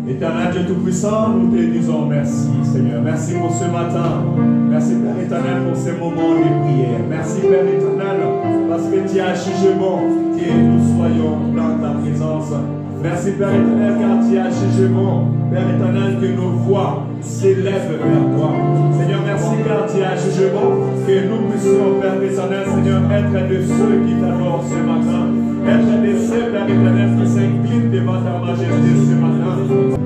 Éternel Dieu Tout-Puissant, nous te disons merci, Seigneur. Merci pour ce matin. Merci, Père éternel, pour ces moments de prière. Merci, Père éternel, parce que tu as jugé bon que nous soyons dans ta présence. Merci, Père éternel, car tu as jugé bon, Père éternel, que nos voix s'élèvent vers toi. Seigneur, merci, car tu as jugé bon que nous puissions, Père éternel, Seigneur, être de ceux qui t'adorent ce matin. Être de ceux, Père éternel, qui s'inclinent devant ta majesté ce matin.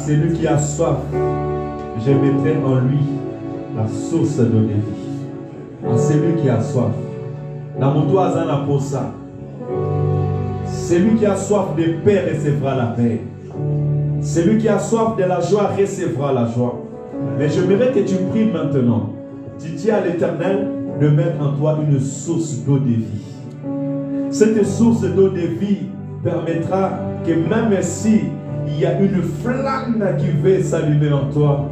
Celui qui a soif, je mettrai en lui la source d'eau de vie. À celui qui a soif. Celui qui a soif de paix recevra la paix. Celui qui a soif de la joie recevra la joie. Mais j'aimerais que tu pries maintenant. Tu dis à l'Éternel de mettre en toi une source d'eau de vie. Cette source d'eau de vie permettra que même si il y a une flamme qui veut s'allumer en toi,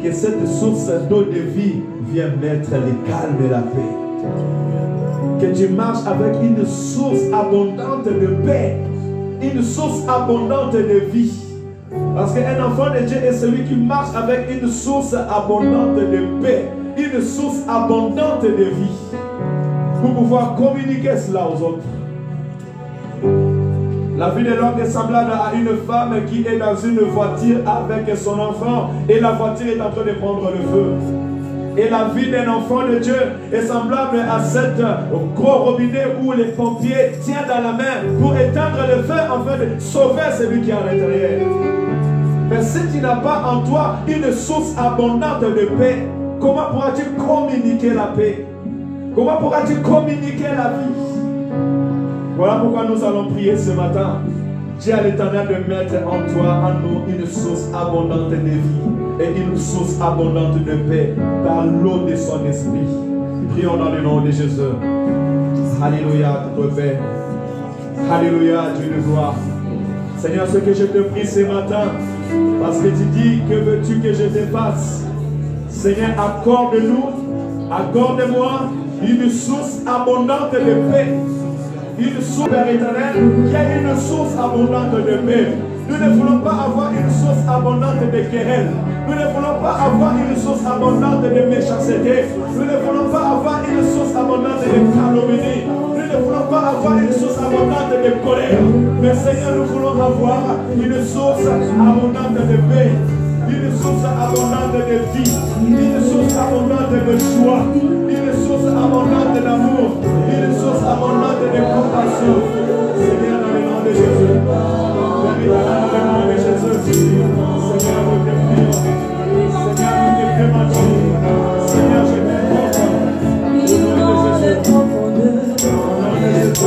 que cette source d'eau de vie vienne mettre le calme et la paix. Que tu marches avec une source abondante de paix, une source abondante de vie. Parce qu'un enfant de Dieu est celui qui marche avec une source abondante de paix, une source abondante de vie, pour pouvoir communiquer cela aux autres. La vie de l'homme est semblable à une femme qui est dans une voiture avec son enfant et la voiture est en train de prendre le feu. Et la vie d'un enfant de Dieu est semblable à cette gros robinet où les pompiers tiennent dans la main pour éteindre le feu afin de sauver celui qui est à l'intérieur. Mais si tu n'as pas en toi une source abondante de paix, comment pourras-tu communiquer la paix? Comment pourras-tu communiquer la vie? Voilà pourquoi nous allons prier ce matin. Dis à l'Éternel de mettre en toi, en nous, une source abondante de vie et une source abondante de paix par l'eau de son esprit. Prions dans le nom de Jésus. Alléluia, notre Père. Alléluia, Dieu de gloire. Seigneur, ce que je te prie ce matin, parce que tu dis, que veux-tu que je te fasse? Seigneur, accorde-nous, accorde-moi une source abondante de paix. Une source, Père éternel, qui a une source abondante de paix. Nous ne voulons pas avoir une source abondante de querelle. Nous ne voulons pas avoir une source abondante de méchanceté. Nous ne voulons pas avoir une source abondante de calomnie. Nous ne voulons pas avoir une source abondante de colère. Mais Seigneur, nous voulons avoir une source abondante de paix. Une source abondante de vie, une source abondante de joie, une source abondante d'amour, une source abondante de compassion. Seigneur, dans le nom de Jésus, dans le nom de Jésus, Seigneur, nous te prions, Seigneur, nous te demandons, Seigneur, je t'invoque, au nom de Jésus, au nom de Jésus.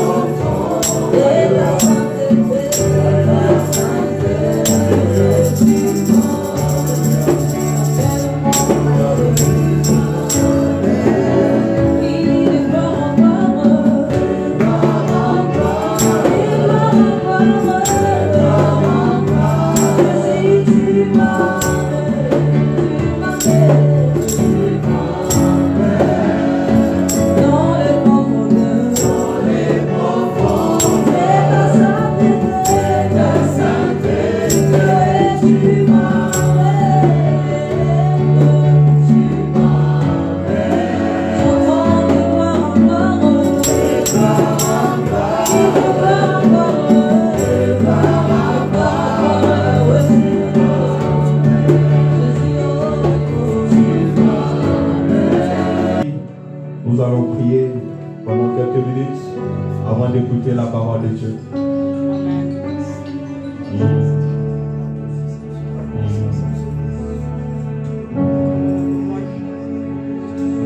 D'écouter la parole de Dieu.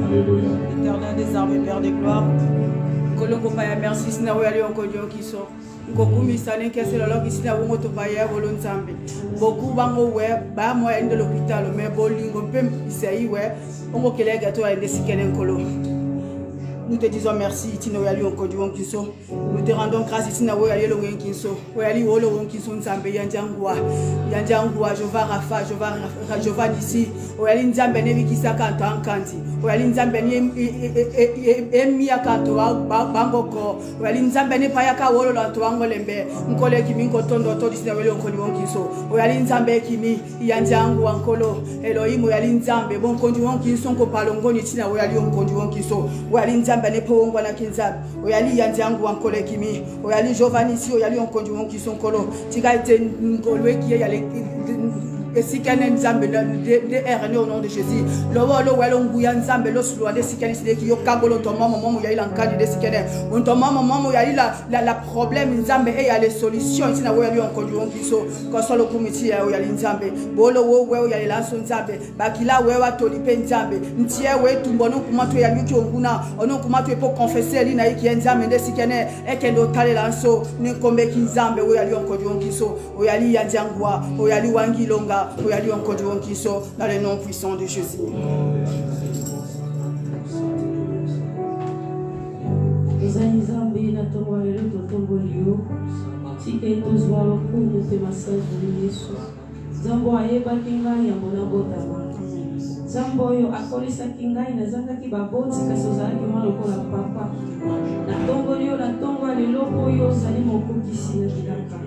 Alléluia. Éternel des armées, Père des gloires. Kolongo paya merci sina wali onkojo kiso. Ngokumi sane kese lolo kisina wongo to paya bolon zambe. Beaucoup bango we ba mo ende l'hôpital mais bolingo pem isai we ongo kelega to ende sikene nkolo. Nous te disons merci, Tino Yali Onkoduon Kiso. Nous te rendons grâce ici, Nawo Yali Longen Kiso. Oyali Wolo Kiso Nzambe Yanjangwa. Yanjangwa, Jova Rafa, Jova Nissi. Oyali Nzambe Nevi Kisaka Tankanti. Oyali Nzambe Emia Kanto Bangoko. Oyali Nzambe Nepayaka Wolo Lantoango Lembe. Nkole Kimi Kotondo Todis Naweli Onkoduon Kiso. Oyali Nzambe Kimi Yanjangwa Nkolo. Elohim Oyali Nzambe Bon Konduon Kiso Kopalongo Nitina Oyali Onkoduon Kiso. Oyali Nzambe Nepo na Kinzab. Oyali Yanjangu Ankole Kimi. Oyali Giovanni si Oyali Onkoduon Kiso Nkolo. Tika ete Ngolwe Kie Yale et si quelqu'un Nzambe de RN au nom de Jésus. Le wolo welo nguya Nzambe lo sulu ade si quelqu'un qui yo kagolo to maman maman ya ila nkadi de si quelqu'un. On to maman maman ya ila la problème Nzambe et ya les solutions ici na wo yali onkoduon Kiso. Ko solo kumiti ya yali Nzambe. Bolo wo we ya ila so Nzambe. Bakila we wa to lipe Nzambe. Ntie we tumbono kumato ya yuki onguna. Ono kumato pour confesser li na iki Nzambe de si quelqu'un et que do tale lanso ni kombe ki Nzambe wo yali onkoduon Kiso. O yali ya jangwa, o yali wangilonga. Pour y aller en Côte qui sort dans le nom puissant de Jésus. Zamboyo akolisa kingai na zangaki baboti kasozalaki mwa lokola papa na tongolio na tongo leloko oyo ozali mokokisi na bilaka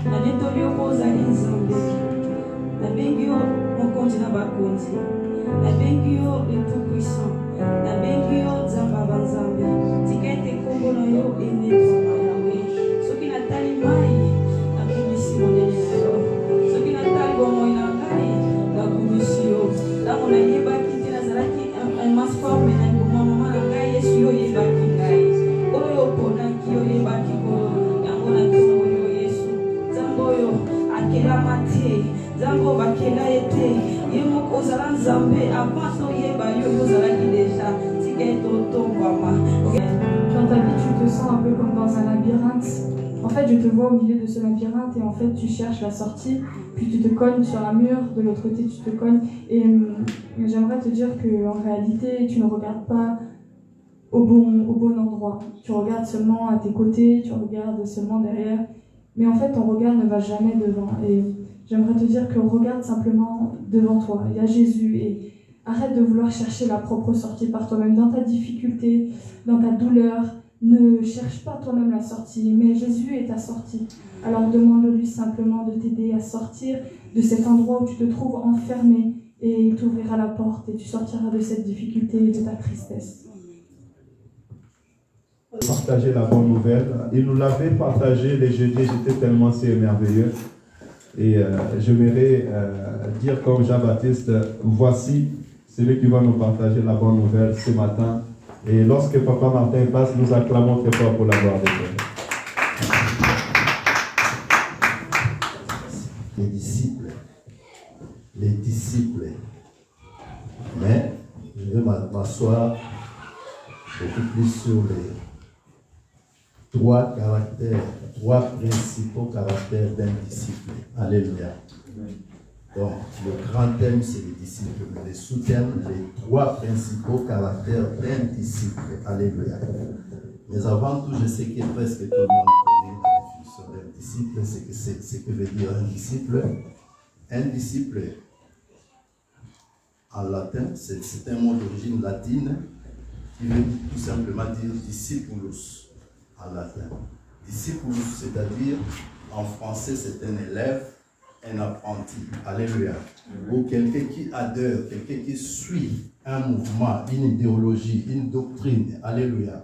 na netoli oko ozali Nzambe nabengi yo mokonzi na bakonzi nabengi yo le tout puissant nabengi yo Nzamba banzambe tika ete kombo na yo enetwa yawe soki natali mai nakumisi monene na yo soki natali bomoi na ngai nakumisi yo ntango nayebaki te nazalaki ozala nzambe avant toyeba yo ozalaki déjà tika totongwama. Dans ta vie, tu te sens un peu comme dans un labyrinthe. En fait, je te vois au milieu de ce labyrinthe et en fait, tu cherches la sortie, puis tu te cognes sur un mur, de l'autre côté, tu te cognes. Et j'aimerais te dire qu'en réalité, tu ne regardes pas au bon endroit. Tu regardes seulement à tes côtés, tu regardes seulement derrière. Mais en fait, ton regard ne va jamais devant. Et j'aimerais te dire que regarde simplement devant toi. Il y a Jésus et arrête de vouloir chercher la propre sortie par toi-même. Dans ta difficulté, dans ta douleur, ne cherche pas toi-même la sortie, mais Jésus est ta sortie. Alors demande-lui simplement de t'aider à sortir de cet endroit où tu te trouves enfermé et il t'ouvrira la porte et tu sortiras de cette difficulté et de ta tristesse. Partager la bonne nouvelle. Il nous l'avait partagé les jeudis, j'étais tellement si merveilleux. Et j'aimerais dire comme Jean-Baptiste, voici celui qui va nous partager la bonne nouvelle ce matin. Et lorsque Papa Martin passe, nous acclamons très fort pour la gloire de Dieu. Les disciples. Mais je vais m'asseoir beaucoup plus sur les trois principaux caractères d'un disciple. Alléluia. Donc, le grand thème, c'est les disciples. Mais les sous-thèmes, les trois principaux caractères d'un disciple. Alléluia. Mais avant tout, je sais que presque tout le monde connaît la définition d'un disciple. C'est ce que veut dire un disciple. Un disciple, en latin, c'est un mot d'origine latine qui veut tout simplement dire discipulus en latin. Discipulus, c'est-à-dire, en français, c'est un élève, un apprenti. Alléluia. Ou quelqu'un qui adhère, quelqu'un qui suit un mouvement, une idéologie, une doctrine. Alléluia.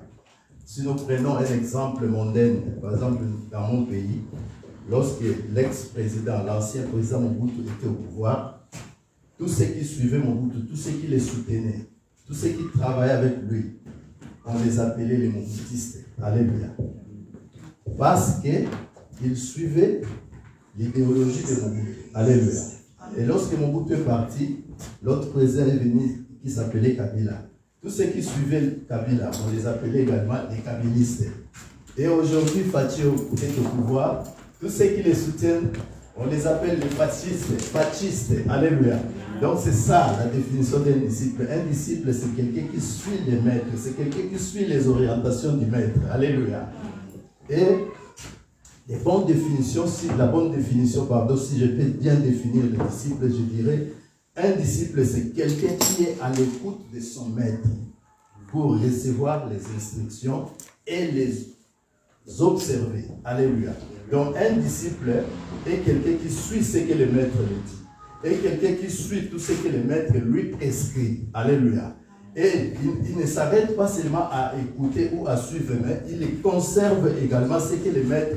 Si nous prenons un exemple mondain, par exemple dans mon pays, lorsque l'ex-président, l'ancien président Mobutu était au pouvoir, tous ceux qui suivaient Mobutu, tous ceux qui les soutenaient, tous ceux qui travaillaient avec lui, on les appelait les Mobutistes. Alléluia. Parce qu'ils suivaient l'idéologie de Mobutu. Alléluia. Et lorsque Mobutu est parti, l'autre président est venu qui s'appelait Kabila. Tous ceux qui suivaient Kabila, on les appelait également les Kabilistes. Et aujourd'hui, Fatih est au pouvoir. Tous ceux qui les soutiennent, on les appelle les fascistes. Alléluia. Donc c'est ça la définition d'un disciple. Un disciple, c'est quelqu'un qui suit les maîtres. C'est quelqu'un qui suit les orientations du maître. Alléluia. Et la bonne définition, si je peux bien définir le disciple, je dirais, un disciple, c'est quelqu'un qui est à l'écoute de son maître pour recevoir les instructions et les observer. Alléluia. Donc un disciple est quelqu'un qui suit ce que le maître lui dit. Et quelqu'un qui suit tout ce que le maître lui prescrit. Alléluia. Et il ne s'arrête pas seulement à écouter ou à suivre, mais il conserve également ce que le maître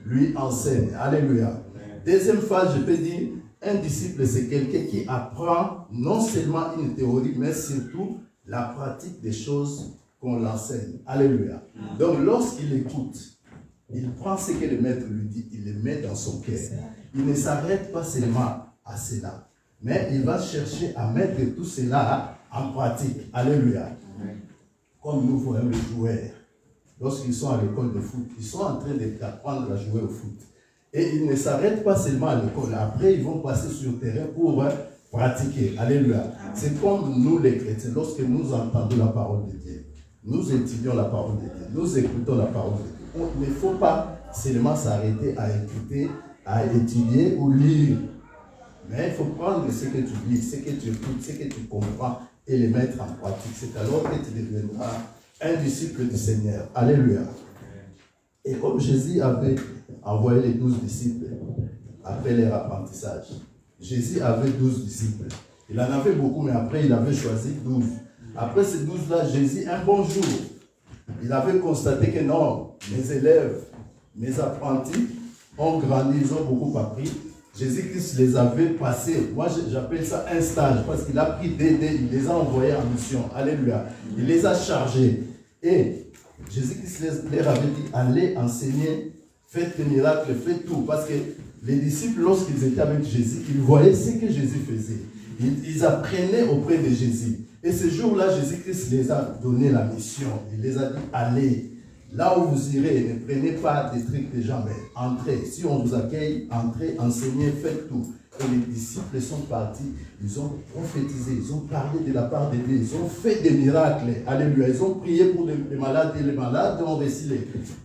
lui enseigne. Alléluia. Deuxième phase, je peux dire, un disciple, c'est quelqu'un qui apprend non seulement une théorie, mais surtout la pratique des choses qu'on l'enseigne. Alléluia. Donc lorsqu'il écoute, il prend ce que le maître lui dit, il le met dans son cœur. Il ne s'arrête pas seulement à cela, mais il va chercher à mettre tout cela en pratique. Alléluia. Comme nous voyons les joueurs, lorsqu'ils sont à l'école de foot, ils sont en train d'apprendre à jouer au foot. Et ils ne s'arrêtent pas seulement à l'école. Après, ils vont passer sur le terrain pour pratiquer. Alléluia. C'est comme nous les chrétiens, lorsque nous entendons la parole de Dieu, nous étudions la parole de Dieu, nous écoutons la parole de Dieu. Il ne faut pas seulement s'arrêter à écouter, à étudier ou lire. Mais il faut prendre ce que tu lis, ce que tu écoutes, ce que tu comprends et les mettre en pratique. C'est alors que tu deviendras un disciple du Seigneur. Alléluia. Et comme Jésus avait envoyé les 12 disciples après leur apprentissage, Jésus avait 12 disciples. Il en avait beaucoup, mais après il avait choisi 12. Après ces 12-là, Jésus, un bon jour, il avait constaté que non, mes élèves, mes apprentis ont grandi, ils ont beaucoup appris. Jésus-Christ les avait passés. Moi, j'appelle ça un stage parce qu'il a pris il les a envoyés en mission. Alléluia. Il les a chargés. Et Jésus-Christ leur avait dit, allez enseigner, faites des miracles, faites tout. Parce que les disciples, lorsqu'ils étaient avec Jésus, ils voyaient ce que Jésus faisait. Ils apprenaient auprès de Jésus. Et ce jour-là, Jésus-Christ les a donné la mission. Il les a dit, allez, là où vous irez, ne prenez pas des trucs de gens, mais entrez. Si on vous accueille, entrez, enseignez, faites tout. Et les disciples sont partis, ils ont prophétisé, ils ont parlé de la part de Dieu, ils ont fait des miracles. Alléluia. Ils ont prié pour les malades et les malades ont reçu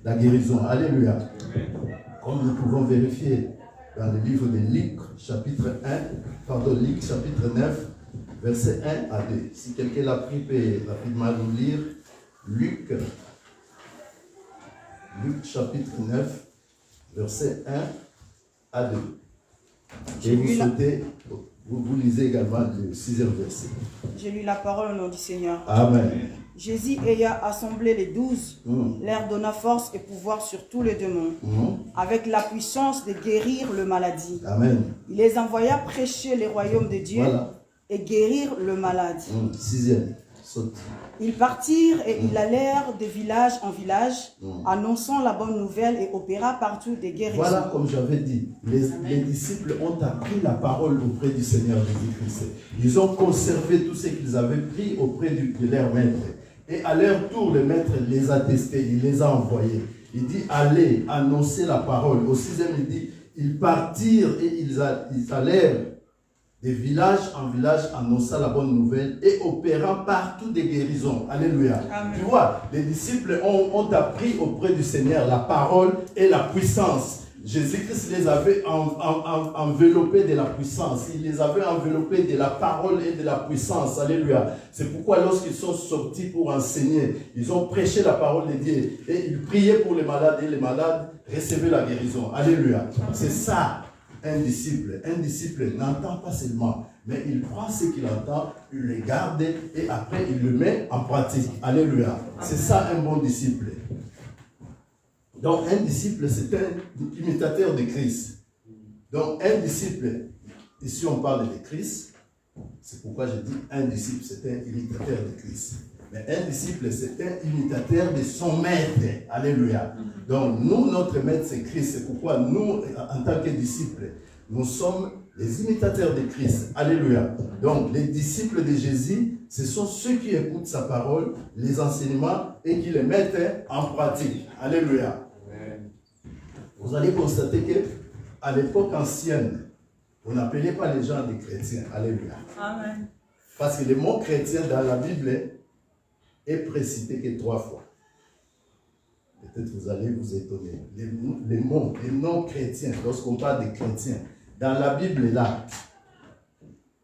la guérison. Alléluia. Comme nous pouvons vérifier dans le livre de Luc, chapitre 9, versets 1 à 2. Si quelqu'un l'a pris, peut rapidement nous lire. Luc, chapitre 9, versets 1 à 2. Et vous lisez également le 6e verset. J'ai lu la parole au nom du Seigneur. Amen. Jésus ayant assemblé les 12, leur donna force et pouvoir sur tous les démons, avec la puissance de guérir le maladie. Amen. Il les envoya prêcher les royaumes de Dieu et guérir le malade. 6e. Saute. Ils partirent et ils allèrent de village en village, annonçant la bonne nouvelle et opéra partout des guérisons. Voilà, comme j'avais dit, les disciples ont appris la parole auprès du Seigneur Jésus-Christ. Ils ont conservé tout ce qu'ils avaient pris auprès de leur maître. Et à leur tour, le maître les a testés, il les a envoyés. Il dit, allez, annoncer la parole. Au 6e, il dit, ils partirent et ils allèrent de village en village, annonçant la bonne nouvelle et opérant partout des guérisons. Alléluia. Amen. Tu vois, les disciples ont appris auprès du Seigneur la parole et la puissance. Jésus-Christ les avait enveloppés de la puissance. Il les avait enveloppés de la parole et de la puissance. Alléluia. C'est pourquoi lorsqu'ils sont sortis pour enseigner, ils ont prêché la parole de Dieu et ils priaient pour les malades et les malades recevaient la guérison. Alléluia. C'est ça. Un disciple n'entend pas seulement, mais il prend ce qu'il entend, il le garde et après il le met en pratique. Alléluia. C'est ça un bon disciple. Donc un disciple, c'est un imitateur de Christ. Donc un disciple, ici on parle de Christ, c'est pourquoi je dis un disciple, c'est un imitateur de Christ. Mais un disciple, c'est un imitateur de son maître. Alléluia. Donc, nous, notre maître, c'est Christ. C'est pourquoi nous, en tant que disciples, nous sommes les imitateurs de Christ. Alléluia. Donc, les disciples de Jésus, ce sont ceux qui écoutent sa parole, les enseignements, et qui les mettent en pratique. Alléluia. Vous allez constater qu'à l'époque ancienne, on n'appelait pas les gens des chrétiens. Alléluia. Amen. Parce que le mot chrétien dans la Bible est précité que 3 fois. Peut-être vous allez vous étonner. Les noms chrétiens, lorsqu'on parle des chrétiens, dans la Bible là,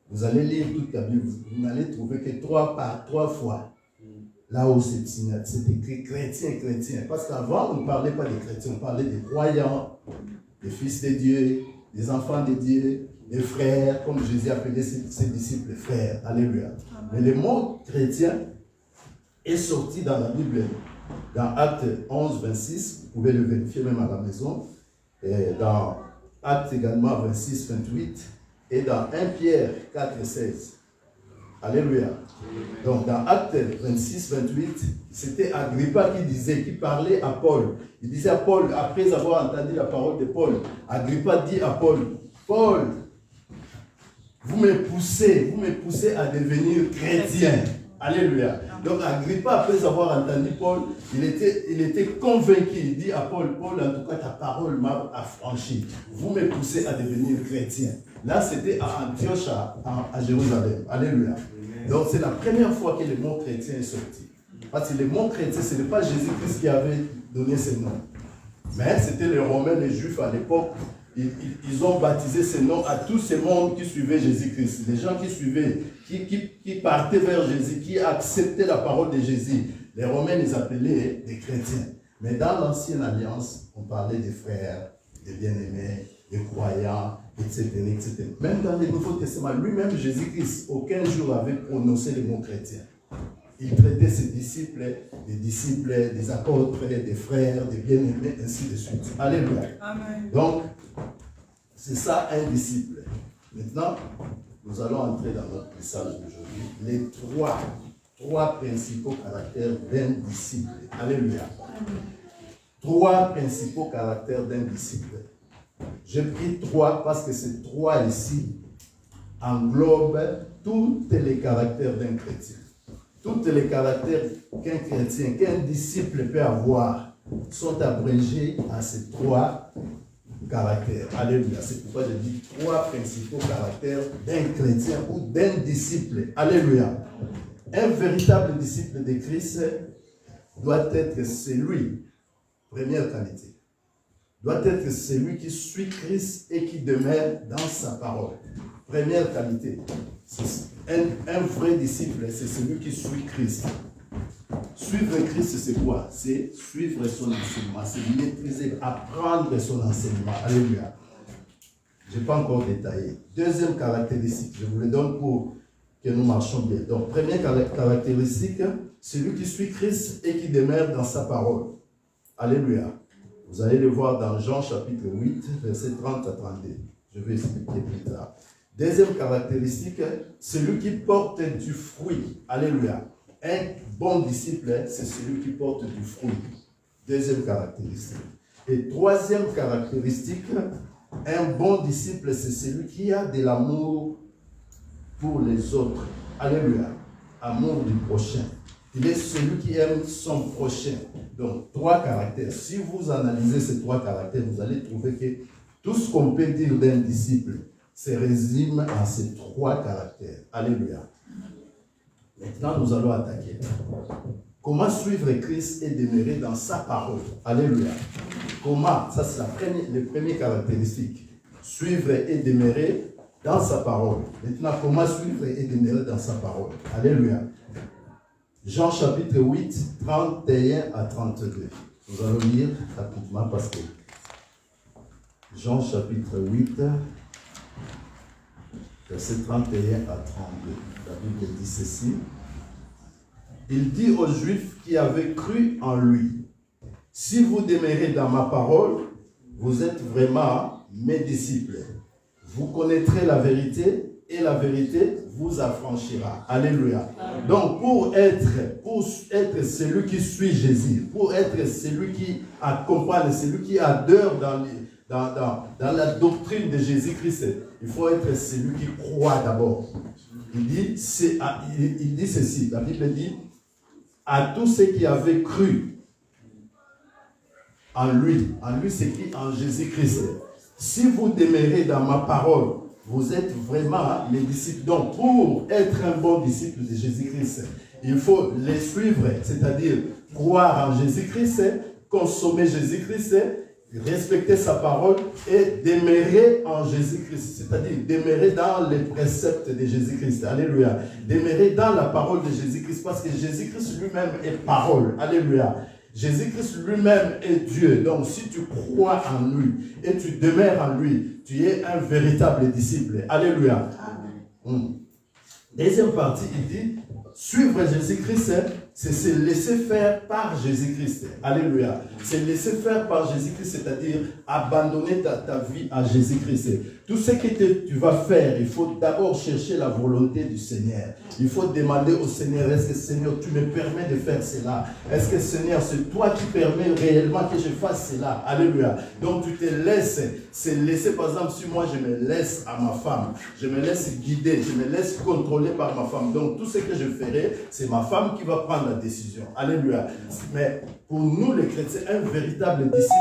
vous allez lire toute la Bible, vous n'allez trouver que 3 fois. Là où c'est écrit chrétien. Parce qu'avant, on ne parlait pas des chrétiens, on parlait des croyants, des fils de Dieu, des enfants de Dieu, des frères, comme Jésus appelait ses disciples frères. Alléluia. Mais le mot chrétien est sorti dans la Bible, dans Actes 11, 26, vous pouvez le vérifier même à la maison, et dans Actes également 26, 28, et dans 1 Pierre 4, 16. Alléluia. Donc dans Actes 26, 28, c'était Agrippa qui parlait à Paul. Il disait à Paul, après avoir entendu la parole de Paul, Agrippa dit à Paul, Paul, vous me poussez à devenir chrétien. Alléluia. Donc Agrippa, après avoir entendu Paul, il était convaincu. Il dit à Paul, en tout cas ta parole m'a affranchi. Vous me poussez à devenir chrétien. Là, c'était à Antioche, à Jérusalem. Alléluia. Donc c'est la première fois que le mot chrétien est sorti. Parce que le mot chrétien, ce n'est pas Jésus-Christ qui avait donné ce nom. Mais c'était les Romains, les Juifs à l'époque. Ils ont baptisé ce nom à tout ce monde qui suivait Jésus-Christ. Les gens qui suivaient, qui partaient vers Jésus, qui acceptaient la parole de Jésus. Les Romains les appelaient des chrétiens. Mais dans l'Ancienne Alliance, on parlait des frères, des bien-aimés, des croyants, etc., etc. Même dans le Nouveau Testament, lui-même Jésus-Christ, aucun jour avait prononcé le mot chrétien. Il traitait ses disciples, des apôtres, des frères, des bien-aimés, ainsi de suite. Alléluia. Amen. Donc, c'est ça un disciple. Maintenant, nous allons entrer dans notre message d'aujourd'hui. Les trois principaux caractères d'un disciple. Alléluia. 3 principaux caractères d'un disciple. J'ai pris 3 parce que ces 3 ici englobe tous les caractères d'un chrétien. Tous les caractères qu'un chrétien, qu'un disciple peut avoir sont abrégés à ces 3 caractères. Alléluia. C'est pourquoi je dis 3 principaux caractères d'un chrétien ou d'un disciple. Alléluia. Un véritable disciple de Christ doit être celui, première qualité, doit être celui qui suit Christ et qui demeure dans sa parole. Première qualité. Un vrai disciple, c'est celui qui suit Christ. Suivre Christ, c'est quoi? C'est suivre son enseignement, c'est maîtriser, apprendre son enseignement. Alléluia. Je n'ai pas encore détaillé. Deuxième caractéristique, je vous le donne pour que nous marchions bien. Donc, première caractéristique, celui qui suit Christ et qui demeure dans sa parole. Alléluia. Vous allez le voir dans Jean chapitre 8, versets 30 à 32. Je vais expliquer plus tard. Deuxième caractéristique, celui qui porte du fruit. Alléluia. Un bon disciple, c'est celui qui porte du fruit. Deuxième caractéristique. Et troisième caractéristique, un bon disciple, c'est celui qui a de l'amour pour les autres. Alléluia. Amour du prochain. Il est celui qui aime son prochain. Donc, 3 caractères. Si vous analysez ces 3 caractères, vous allez trouver que tout ce qu'on peut dire d'un disciple se résume en ces 3 caractères. Alléluia. Maintenant, nous allons attaquer. Comment suivre Christ et demeurer dans sa parole? Alléluia. Comment? Ça, c'est les premières caractéristiques. Suivre et demeurer dans sa parole. Maintenant, comment suivre et demeurer dans sa parole? Alléluia. Jean chapitre 8, 31 à 32. Nous allons lire rapidement parce que Jean chapitre 8, verset 31 à 32. La Bible dit ceci. Il dit aux Juifs qui avaient cru en lui, si vous demeurez dans ma parole, vous êtes vraiment mes disciples. Vous connaîtrez la vérité et la vérité vous affranchira. Alléluia. Donc pour être celui qui suit Jésus, pour être celui qui accompagne, celui qui adore dans la doctrine de Jésus-Christ, il faut être celui qui croit d'abord. Il dit ceci, la Bible dit, à tous ceux qui avaient cru en lui c'est qui? En Jésus-Christ. Si vous demeurez dans ma parole, vous êtes vraiment les disciples. Donc, pour être un bon disciple de Jésus-Christ, il faut les suivre, c'est-à-dire croire en Jésus-Christ, consommer Jésus-Christ, respecter sa parole et demeurer en Jésus-Christ, c'est-à-dire demeurer dans les préceptes de Jésus-Christ. Alléluia. Demeurer dans la parole de Jésus-Christ parce que Jésus-Christ lui-même est parole. Alléluia. Jésus-Christ lui-même est Dieu. Donc, si tu crois en lui et tu demeures en lui, tu es un véritable disciple. Alléluia. Deuxième partie, il dit, suivre Jésus-Christ, c'est se laisser faire par Jésus-Christ. Alléluia. Se laisser faire par Jésus-Christ, c'est-à-dire abandonner ta vie à Jésus-Christ. Tout ce que tu vas faire, il faut d'abord chercher la volonté du Seigneur. Il faut demander au Seigneur, est-ce que Seigneur, tu me permets de faire cela? Est-ce que Seigneur, c'est toi qui permets réellement que je fasse cela? Alléluia. Donc tu te laisses, c'est laisser, par exemple, si moi je me laisse à ma femme, je me laisse guider, je me laisse contrôler par ma femme. Donc tout ce que je ferai, c'est ma femme qui va prendre la décision. Alléluia. Mais pour nous les chrétiens, un véritable disciple,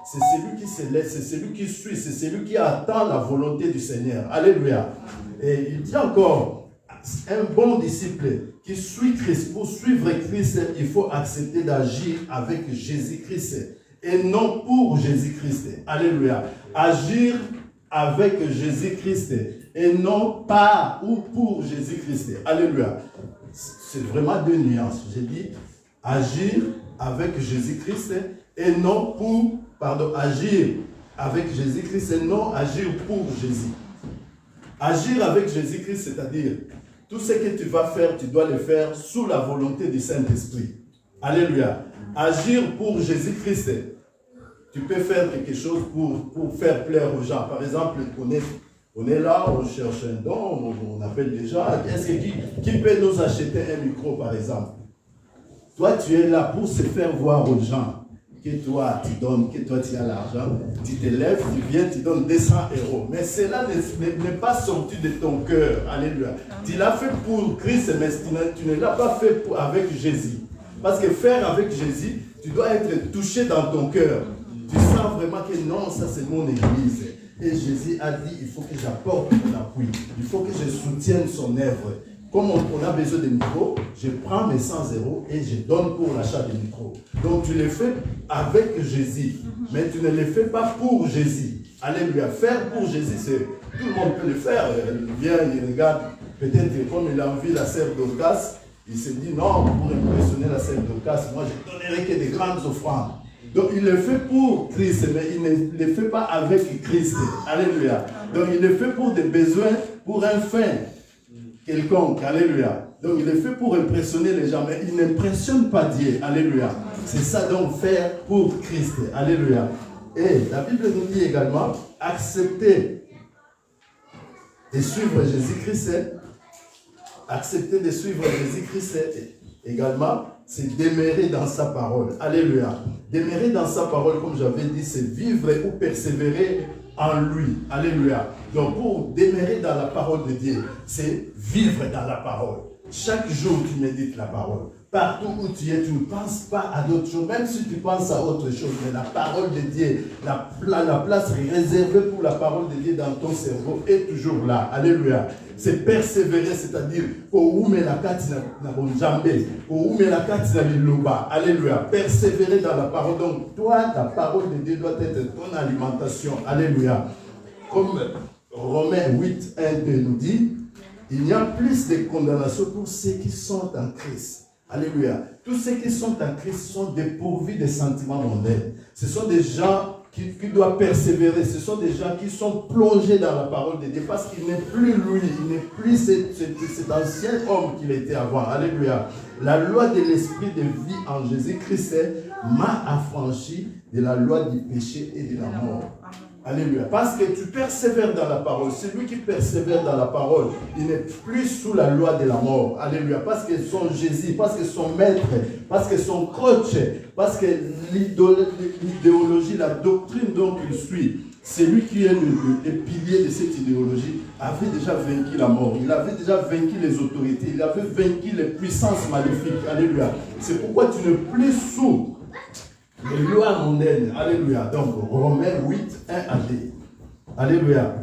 c'est celui qui se laisse, c'est celui qui suit, c'est celui qui attend la volonté du Seigneur. Alléluia. Et il dit encore, un bon disciple qui suit Christ, pour suivre Christ, il faut accepter d'agir avec Jésus-Christ et non pour Jésus-Christ. Alléluia. Agir avec Jésus-Christ et non par ou pour Jésus-Christ. Alléluia. C'est vraiment deux nuances. J'ai dit agir avec Jésus-Christ et non pour, agir avec Jésus-Christ et non agir pour Jésus. Agir avec Jésus-Christ, c'est-à-dire tout ce que tu vas faire, tu dois le faire sous la volonté du Saint-Esprit. Alléluia. Agir pour Jésus-Christ, tu peux faire quelque chose pour faire plaire aux gens. Par exemple, on est là, on cherche un don, on appelle les gens. Est-ce que qui peut nous acheter un micro, par exemple? Toi, tu es là pour se faire voir aux gens. que toi tu donnes, que toi tu as l'argent, tu te lèves, tu viens, tu donnes 200 €. Mais cela n'est pas sorti de ton cœur. Alléluia. Tu l'as fait pour Christ, mais tu ne l'as pas fait avec Jésus. Parce que faire avec Jésus, tu dois être touché dans ton cœur. Tu sens vraiment que non, ça c'est mon église. Et Jésus a dit, il faut que j'apporte mon appui. Il faut que je soutienne son œuvre. Comme on a besoin de micros, je prends mes 100 € et je donne pour l'achat des micros. Donc tu le fais avec Jésus, mais tu ne le fais pas pour Jésus. Alléluia. Faire pour Jésus, tout le monde peut le faire. Il vient, il regarde, peut-être comme il a envie la sœur Dorcas, il se dit non, pour impressionner la sœur Dorcas, moi je ne donnerai que des grandes offrandes. Donc il le fait pour Christ, mais il ne le fait pas avec Christ. Alléluia. Donc il le fait pour des besoins, pour un fin quelconque. Alléluia. Donc il le fait pour impressionner les gens, mais il n'impressionne pas Dieu. Alléluia. C'est ça donc faire pour Christ. Alléluia. Et la Bible nous dit également, accepter de suivre Jésus-Christ. Accepter de suivre Jésus-Christ également, c'est demeurer dans sa parole. Alléluia. Demeurer dans sa parole, comme j'avais dit, c'est vivre ou persévérer en lui. Alléluia. Donc pour demeurer dans la parole de Dieu, c'est vivre dans la parole. Chaque jour, tu médites la parole. Partout où tu es, tu ne penses pas à d'autres choses. Même si tu penses à autre chose, mais la parole de Dieu, la place réservée pour la parole de Dieu dans ton cerveau est toujours là. Alléluia. C'est persévérer, c'est-à-dire alléluia. Persévérer dans la parole. Donc toi, la parole de Dieu doit être ton alimentation. Alléluia. Comme Romains 8, 1, 2 nous dit, il y a plus de condamnation pour ceux qui sont en Christ. Alléluia. Tous ceux qui sont en Christ sont dépourvus de sentiments mondains. Ce sont des gens qui doivent persévérer. Ce sont des gens qui sont plongés dans la parole de Dieu parce qu'il n'est plus lui, il n'est plus cet ancien homme qu'il était avant. Alléluia. La loi de l'esprit de vie en Jésus-Christ m'a affranchi de la loi du péché et de la mort. Alléluia. Parce que tu persévères dans la parole. Celui qui persévère dans la parole, il n'est plus sous la loi de la mort. Alléluia. Parce que son Jésus, parce que son maître, parce que son coach, parce que l'idéologie, la doctrine dont il suit, celui qui est le pilier de cette idéologie, avait déjà vaincu la mort. Il avait déjà vaincu les autorités. Il avait vaincu les puissances maléfiques. Alléluia. C'est pourquoi tu n'es plus sous les lois mondaines. Alléluia. Donc, Romains 8, 1 à 2. Alléluia.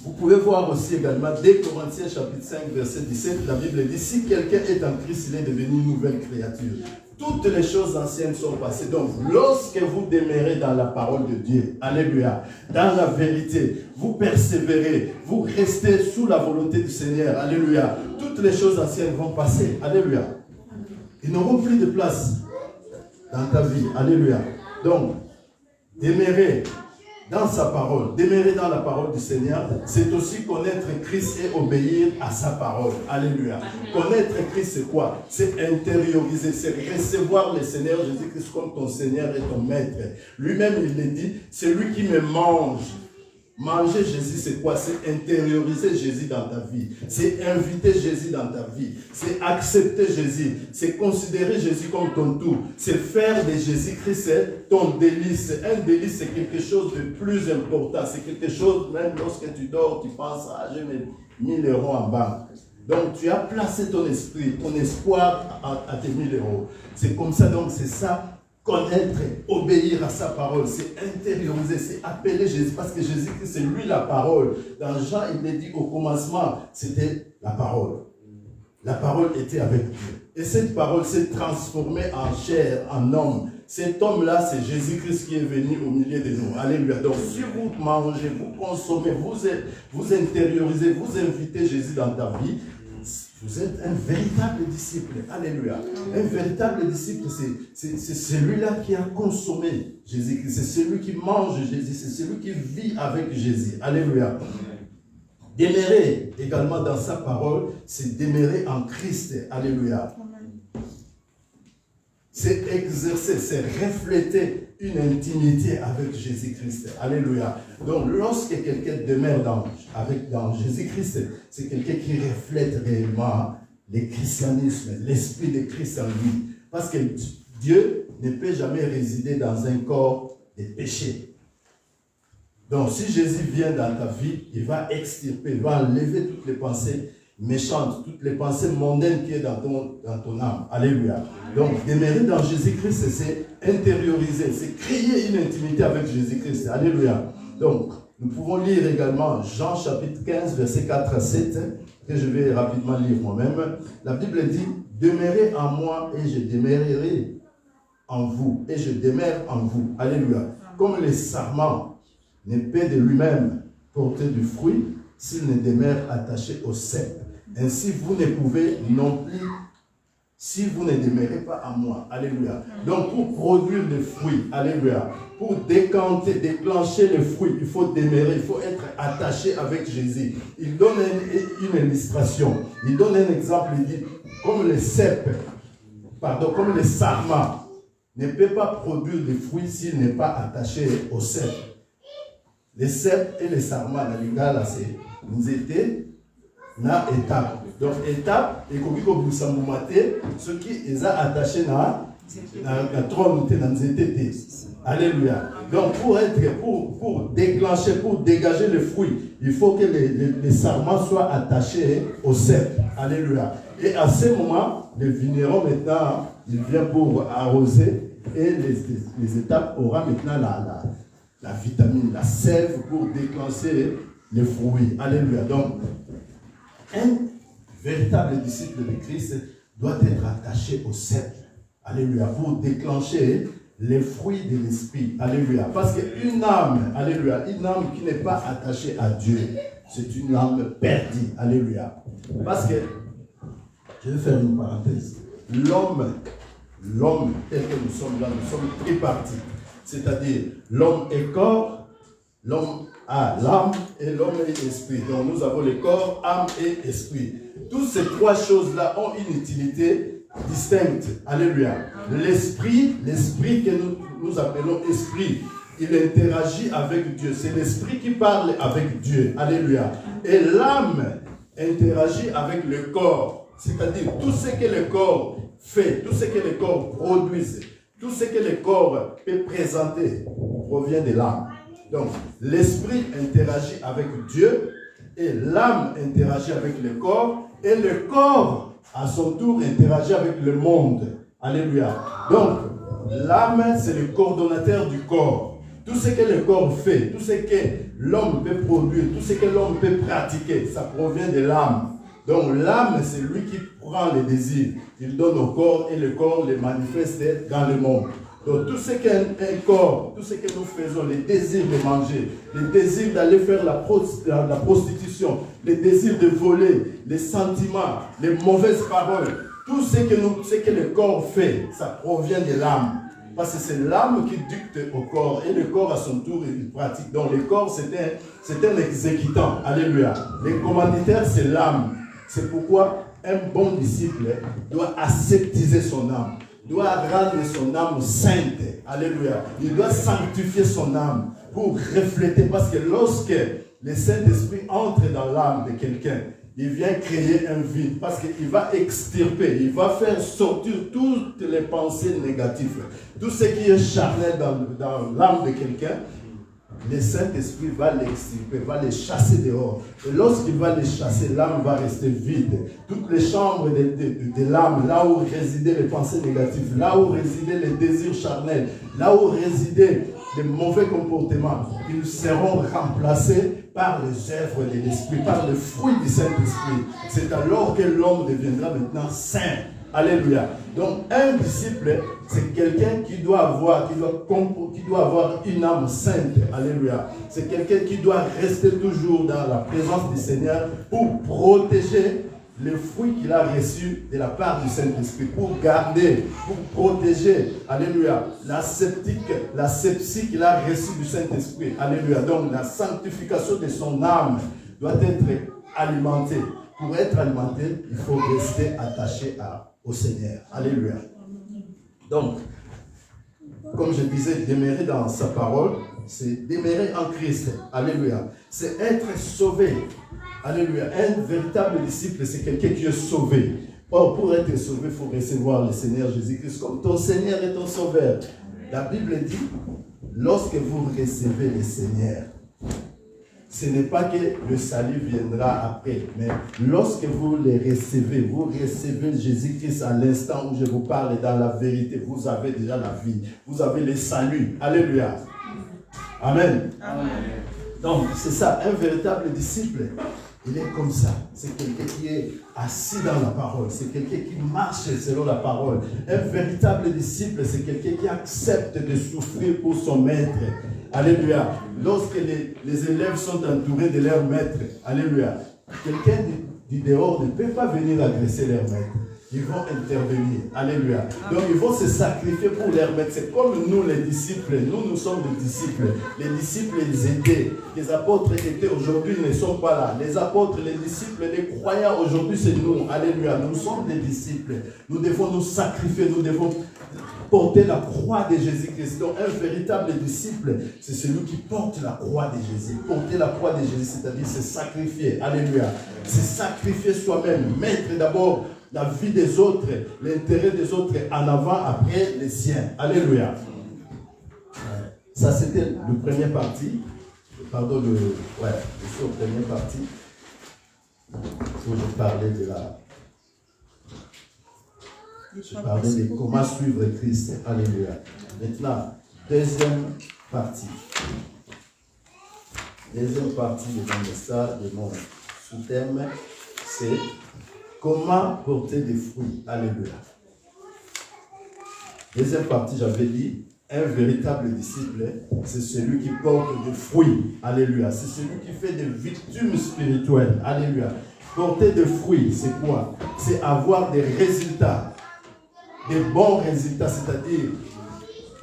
Vous pouvez voir aussi également, 2 Corinthiens chapitre 5, verset 17, la Bible dit, si quelqu'un est en Christ, il est devenu une nouvelle créature. Toutes les choses anciennes sont passées. Donc, lorsque vous demeurez dans la parole de Dieu, alléluia, dans la vérité, vous persévérez, vous restez sous la volonté du Seigneur, alléluia, toutes les choses anciennes vont passer, alléluia. Ils n'auront plus de place dans ta vie. Alléluia. Donc, demeurer dans sa parole, demeurer dans la parole du Seigneur, c'est aussi connaître Christ et obéir à sa parole. Alléluia. Connaître Christ, c'est quoi? C'est intérioriser, c'est recevoir le Seigneur Jésus-Christ comme ton Seigneur et ton Maître. Lui-même, il le dit, c'est lui qui me mange. Manger Jésus, c'est quoi? C'est intérioriser Jésus dans ta vie. C'est inviter Jésus dans ta vie. C'est accepter Jésus. C'est considérer Jésus comme ton tout. C'est faire de Jésus-Christ ton délice. Un délice, c'est quelque chose de plus important. C'est quelque chose, même lorsque tu dors, tu penses, ah, j'ai mes 1000 € en banque. Donc, tu as placé ton esprit, ton espoir à tes 1000 €. C'est comme ça, donc c'est ça. Connaître, obéir à sa parole, c'est intérioriser, c'est appeler Jésus, parce que Jésus-Christ, c'est lui la parole. Dans Jean, il est dit au commencement, c'était la parole. La parole était avec Dieu. Et cette parole s'est transformée en chair, en homme. Cet homme-là, c'est Jésus-Christ qui est venu au milieu de nous. Alléluia. Donc, si vous mangez, vous consommez, vous intériorisez, vous invitez Jésus dans ta vie, vous êtes un véritable disciple. Alléluia. Un véritable disciple, c'est celui-là qui a consommé Jésus-Christ. C'est celui qui mange Jésus. C'est celui qui vit avec Jésus. Alléluia. Demeurer également dans sa parole, c'est demeurer en Christ. Alléluia. C'est exercer, c'est refléter une intimité avec Jésus-Christ. Alléluia. Donc, lorsque quelqu'un demeure dans Jésus-Christ, c'est quelqu'un qui reflète réellement le christianisme, l'esprit de Christ en lui. Parce que Dieu ne peut jamais résider dans un corps de péché. Donc, si Jésus vient dans ta vie, il va extirper, il va enlever toutes les pensées méchantes, toutes les pensées mondaines qui sont dans ton âme. Alléluia. Donc, demeurer dans Jésus-Christ, c'est intérioriser, c'est créer une intimité avec Jésus-Christ. Alléluia. Donc, nous pouvons lire également Jean chapitre 15, versets 4 à 7, que je vais rapidement lire moi-même. La Bible dit, « Demeurez en moi et je demeurerai en vous, et je demeure en vous. » Alléluia. Comme le sarment ne peut de lui-même porter du fruit s'il ne demeure attaché au cep. Ainsi, vous ne pouvez non plus si vous ne demeurez pas en moi. Alléluia. Donc, pour produire des fruits, alléluia, pour déclencher les fruits, il faut demeurer, il faut être attaché avec Jésus. Il donne une illustration. Il donne un exemple. Il dit, comme le cep, comme le sarment ne peut pas produire des fruits s'il n'est pas attaché au cep. Les cep et les sarments, la lingala, c'est nous étions na étape. Donc, étape, et comme vous le savez, ce qui est attaché à la trône de l'anxiété. Alléluia. Donc, pour déclencher, pour dégager le fruit, il faut que les sarments soient attachés au cep. Alléluia. Et à ce moment, le vigneron maintenant, il vient pour arroser et les étapes auront maintenant la vitamine, la sève pour déclencher les fruits. Alléluia. Donc, un véritable disciple de Christ doit être attaché au cep. Alléluia. Pour déclencher les fruits de l'esprit. Alléluia. Parce qu'une âme, alléluia, une âme qui n'est pas attachée à Dieu, c'est une âme perdue. Alléluia. Parce que, je vais faire une parenthèse. L'homme tel que nous sommes là, nous sommes tripartis. C'est-à-dire, l'homme est corps, l'homme a l'âme et l'homme est esprit. Donc nous avons le corps, âme et esprit. Toutes ces trois choses-là ont une utilité distincte. Alléluia. L'esprit que nous appelons esprit, il interagit avec Dieu. C'est l'esprit qui parle avec Dieu. Alléluia. Et l'âme interagit avec le corps. C'est-à-dire tout ce que le corps fait, tout ce que le corps produit, tout ce que le corps peut présenter provient de l'âme. Donc, l'esprit interagit avec Dieu et l'âme interagit avec le corps et le corps, à son tour, interagit avec le monde. Alléluia. Donc, l'âme, c'est le coordonnateur du corps. Tout ce que le corps fait, tout ce que l'homme peut produire, tout ce que l'homme peut pratiquer, ça provient de l'âme. Donc, l'âme, c'est lui qui prend les désirs. Il donne au corps et le corps les manifeste dans le monde. Donc, tout ce qu'un corps, tout ce que nous faisons, les désirs de manger, les désirs d'aller faire la prostitution, les désirs de voler, les sentiments, les mauvaises paroles, tout ce que le corps fait, ça provient de l'âme. Parce que c'est l'âme qui dicte au corps et le corps à son tour il pratique. Donc, le corps, c'est un exécutant. Alléluia. Le commanditaire, c'est l'âme. C'est pourquoi un bon disciple doit ascétiser son âme, doit rendre son âme sainte. Alléluia. Il doit sanctifier son âme pour refléter. Parce que lorsque le Saint-Esprit entre dans l'âme de quelqu'un, il vient créer un vide. Parce qu'il va extirper, il va faire sortir toutes les pensées négatives. Tout ce qui est charnel dans l'âme de quelqu'un, le Saint-Esprit va l'extirper, va les chasser dehors. Et lorsqu'il va les chasser, l'âme va rester vide. Toutes les chambres de l'âme, là où résidaient les pensées négatives, là où résidaient les désirs charnels, là où résidaient les mauvais comportements, ils seront remplacés par les œuvres de l'Esprit, par le fruit du Saint-Esprit. C'est alors que l'homme deviendra maintenant saint. Alléluia. Donc, un disciple, c'est quelqu'un qui doit avoir une âme sainte. Alléluia. C'est quelqu'un qui doit rester toujours dans la présence du Seigneur pour protéger les fruits qu'il a reçus de la part du Saint-Esprit, pour garder, pour protéger, alléluia, la sepsie qu'il a reçue du Saint-Esprit. Alléluia. Donc, la sanctification de son âme doit être alimentée. Pour être alimenté, il faut rester attaché au Seigneur. Alléluia. Donc, comme je disais, demeurer dans sa parole, c'est demeurer en Christ. Alléluia. C'est être sauvé. Alléluia. Un véritable disciple, c'est quelqu'un qui est sauvé. Or, pour être sauvé, il faut recevoir le Seigneur Jésus-Christ comme ton Seigneur et ton Sauveur. La Bible dit, lorsque vous recevez le Seigneur, ce n'est pas que le salut viendra après, mais lorsque vous le recevez, vous recevez Jésus-Christ à l'instant où je vous parle dans la vérité, vous avez déjà la vie, vous avez le salut. Alléluia. Amen. Amen. Donc, c'est ça, un véritable disciple. Il est comme ça. C'est quelqu'un qui est assis dans la parole. C'est quelqu'un qui marche selon la parole. Un véritable disciple, c'est quelqu'un qui accepte de souffrir pour son maître. Alléluia. Lorsque les élèves sont entourés de leur maître, alléluia, quelqu'un du dehors ne peut pas venir agresser leur maître. Ils vont intervenir. Alléluia. Donc ils vont se sacrifier pour leur maître. C'est comme nous les disciples. Nous sommes des disciples. Les disciples, ils étaient. Les apôtres étaient. Aujourd'hui, ils ne sont pas là. Les apôtres, les disciples, les croyants, aujourd'hui, c'est nous. Alléluia. Nous sommes des disciples. Nous devons nous sacrifier. Nous devons porter la croix de Jésus-Christ. Donc un véritable disciple, c'est celui qui porte la croix de Jésus. Porter la croix de Jésus, c'est-à-dire se sacrifier. Alléluia. Se sacrifier soi-même. Mettre d'abord la vie des autres, l'intérêt des autres en avant, après les siens. Alléluia. Ça, c'était le premier parti. Pardon, je suis au premier parti. Où je parlais de la... Je parlais de comment suivre Christ. Alléluia. Maintenant, deuxième partie. Deuxième partie de mon message, de mon sous-thème, c'est comment porter des fruits. Alléluia. Deuxième partie, j'avais dit, un véritable disciple, c'est celui qui porte des fruits. Alléluia. C'est celui qui fait des victimes spirituelles. Alléluia. Porter des fruits, c'est quoi? C'est avoir des résultats. Des bons résultats, c'est-à-dire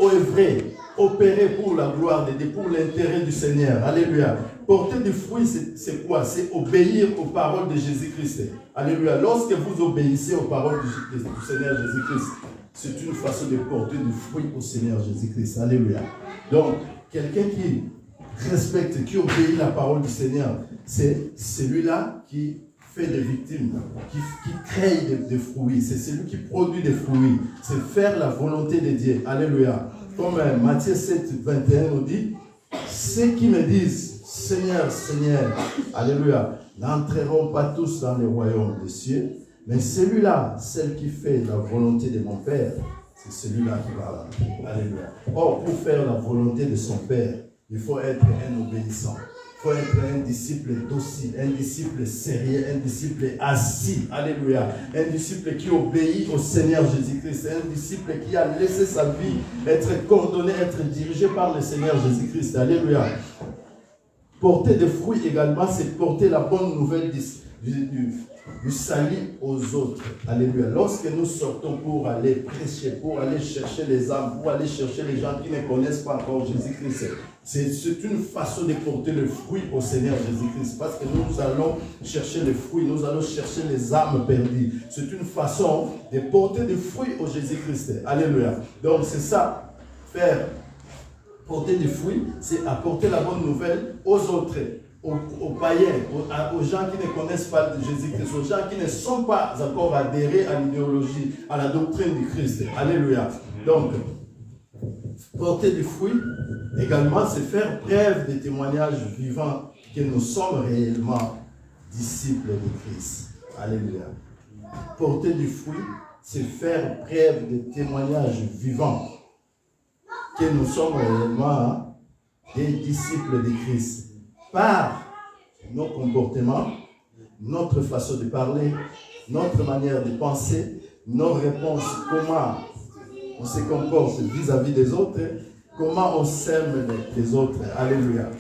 œuvrer, opérer pour la gloire de Dieu, pour l'intérêt du Seigneur. Alléluia. Porter des fruits, c'est quoi? C'est obéir aux paroles de Jésus-Christ. Alléluia. Lorsque vous obéissez aux paroles du Seigneur Jésus-Christ, c'est une façon de porter du fruit au Seigneur Jésus-Christ. Alléluia. Donc, quelqu'un qui respecte, qui obéit la parole du Seigneur, c'est celui-là qui fait des victimes, qui crée des fruits. C'est celui qui produit des fruits. C'est faire la volonté de Dieu. Alléluia. Comme Matthieu 7, 21 nous dit, ceux qui me disent, Seigneur, Seigneur, alléluia, n'entreront pas tous dans le royaume des cieux, mais celui-là, celle qui fait la volonté de mon Père, c'est celui-là qui va là. Alléluia. Or, pour faire la volonté de son Père, il faut être un obéissant. Il faut être un disciple docile, un disciple sérieux, un disciple assis. Alléluia. Un disciple qui obéit au Seigneur Jésus-Christ. Un disciple qui a laissé sa vie être coordonné, être dirigé par le Seigneur Jésus-Christ. Alléluia. Porter des fruits également, c'est porter la bonne nouvelle du salut aux autres. Alléluia. Lorsque nous sortons pour aller prêcher, pour aller chercher les âmes, pour aller chercher les gens qui ne connaissent pas encore Jésus-Christ, c'est une façon de porter le fruit au Seigneur Jésus-Christ. Parce que nous allons chercher les fruits, nous allons chercher les âmes perdues. C'est une façon de porter des fruits au Jésus-Christ. Alléluia. Donc c'est ça, porter des fruits, c'est apporter la bonne nouvelle aux autres, aux païens, aux gens qui ne connaissent pas Jésus-Christ, aux gens qui ne sont pas encore adhérés à l'idéologie, à la doctrine du Christ. Alléluia. Donc, porter des fruits, également, c'est faire preuve de témoignages vivants que nous sommes réellement disciples de Christ. Alléluia. Porter du fruit, c'est faire preuve de témoignages vivants que nous sommes réellement des disciples de Christ. Par nos comportements, notre façon de parler, notre manière de penser, nos réponses, comment on se comporte vis-à-vis des autres, comment on s'aime les autres. Alléluia.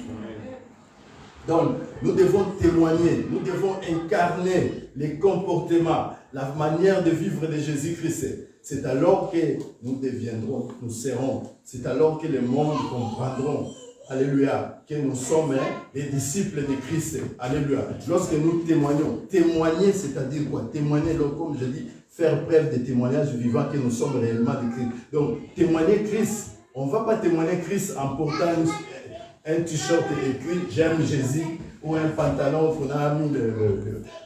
Donc, nous devons témoigner, nous devons incarner les comportements, la manière de vivre de Jésus-Christ. C'est alors que nous deviendrons, nous serons, c'est alors que le monde comprendront, alléluia, que nous sommes les disciples de Christ. Alléluia. Lorsque nous témoignons, témoigner, c'est-à-dire quoi? Témoigner, comme je dis, faire preuve de témoignage vivant que nous sommes réellement de Christ. Donc, témoigner Christ, on ne va pas témoigner Christ en portant un t-shirt écrit « J'aime Jésus » ou un pantalon qu'on a mis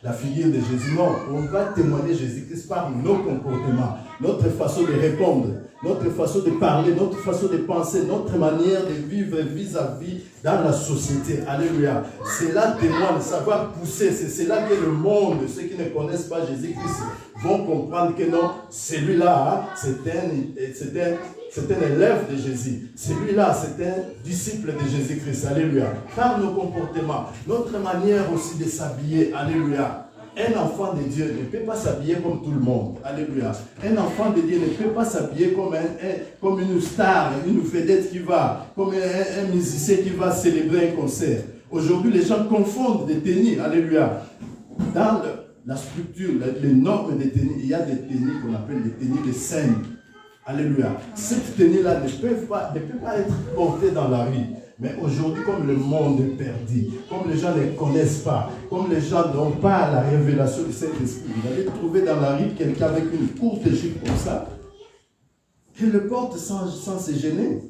la figure de Jésus. Non, on va témoigner Jésus-Christ par nos comportements, notre façon de répondre, notre façon de parler, notre façon de penser, notre manière de vivre vis-à-vis dans la société. Alléluia. C'est là témoigne, ça va pousser. C'est là que le monde, ceux qui ne connaissent pas Jésus-Christ, vont comprendre que non, celui-là, c'est un élève de Jésus. Celui-là, c'est un disciple de Jésus-Christ. Alléluia. Par nos comportements, notre manière aussi de s'habiller. Alléluia. Un enfant de Dieu ne peut pas s'habiller comme tout le monde. Alléluia. Un enfant de Dieu ne peut pas s'habiller comme une star, une vedette qui va, comme un musicien qui va célébrer un concert. Aujourd'hui, les gens confondent des tenues. Alléluia. Dans la structure, les normes des tenues, il y a des tenues qu'on appelle des tenues de scène. Alléluia. Cette tenue-là ne peut pas être portée dans la rue. Mais aujourd'hui, comme le monde est perdu, comme les gens ne connaissent pas, comme les gens n'ont pas la révélation du Saint-Esprit, vous allez trouver dans la rue quelqu'un avec une courte jupe comme ça, qui le porte sans se gêner.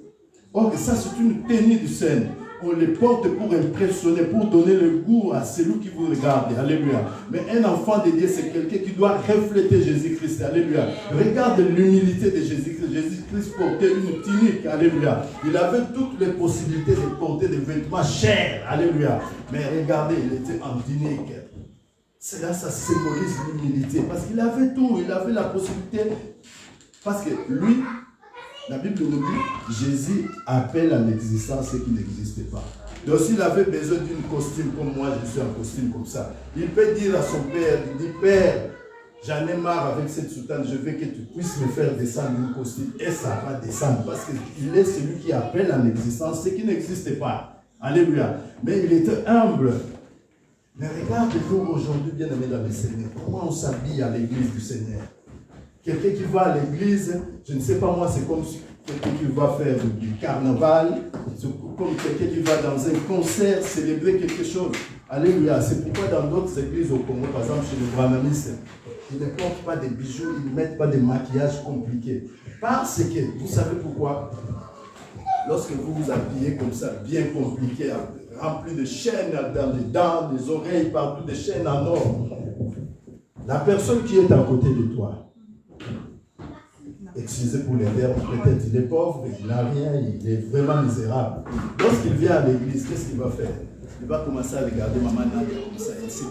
Or, ça, c'est une tenue de scène. On les porte pour impressionner, pour donner le goût à celui qui vous regarde. Alléluia. Mais un enfant de Dieu, c'est quelqu'un qui doit refléter Jésus-Christ. Alléluia. Regarde l'humilité de Jésus-Christ. Jésus-Christ portait une tunique. Alléluia. Il avait toutes les possibilités de porter des vêtements chers. Alléluia. Mais regardez, il était en tunique. Cela, ça symbolise l'humilité. Parce qu'il avait tout. Il avait la possibilité. Parce que lui, la Bible nous dit, Jésus appelle à l'existence ce qui n'existe pas. Donc s'il avait besoin d'une costume comme moi, je suis en costume comme ça, il peut dire à son père, il dit, Père, j'en ai marre avec cette soutane, je veux que tu puisses me faire descendre une costume. Et ça va descendre, parce qu'il est celui qui appelle à l'existence ce qui n'existe pas. Alléluia. Mais il était humble. Mais regarde-nous aujourd'hui, bien-aimés dans le Seigneur, comment on s'habille à l'église du Seigneur. Quelqu'un qui va à l'église, je ne sais pas moi, c'est comme quelqu'un qui va faire du carnaval, c'est comme quelqu'un qui va dans un concert, célébrer quelque chose. Alléluia. C'est pourquoi dans d'autres églises au Congo, par exemple chez les brahmanistes, ils ne portent pas des bijoux, ils ne mettent pas des maquillages compliqués. Parce que, vous savez pourquoi? Lorsque vous vous habillez comme ça, bien compliqué, rempli de chaînes dans les dents, les oreilles, partout des chaînes en or, la personne qui est à côté de toi, excusez pour les termes, peut-être il est pauvre, il n'a rien, il est vraiment misérable. Lorsqu'il vient à l'église, qu'est-ce qu'il va faire? Il va commencer à regarder maman Nadia comme ça, il se dit,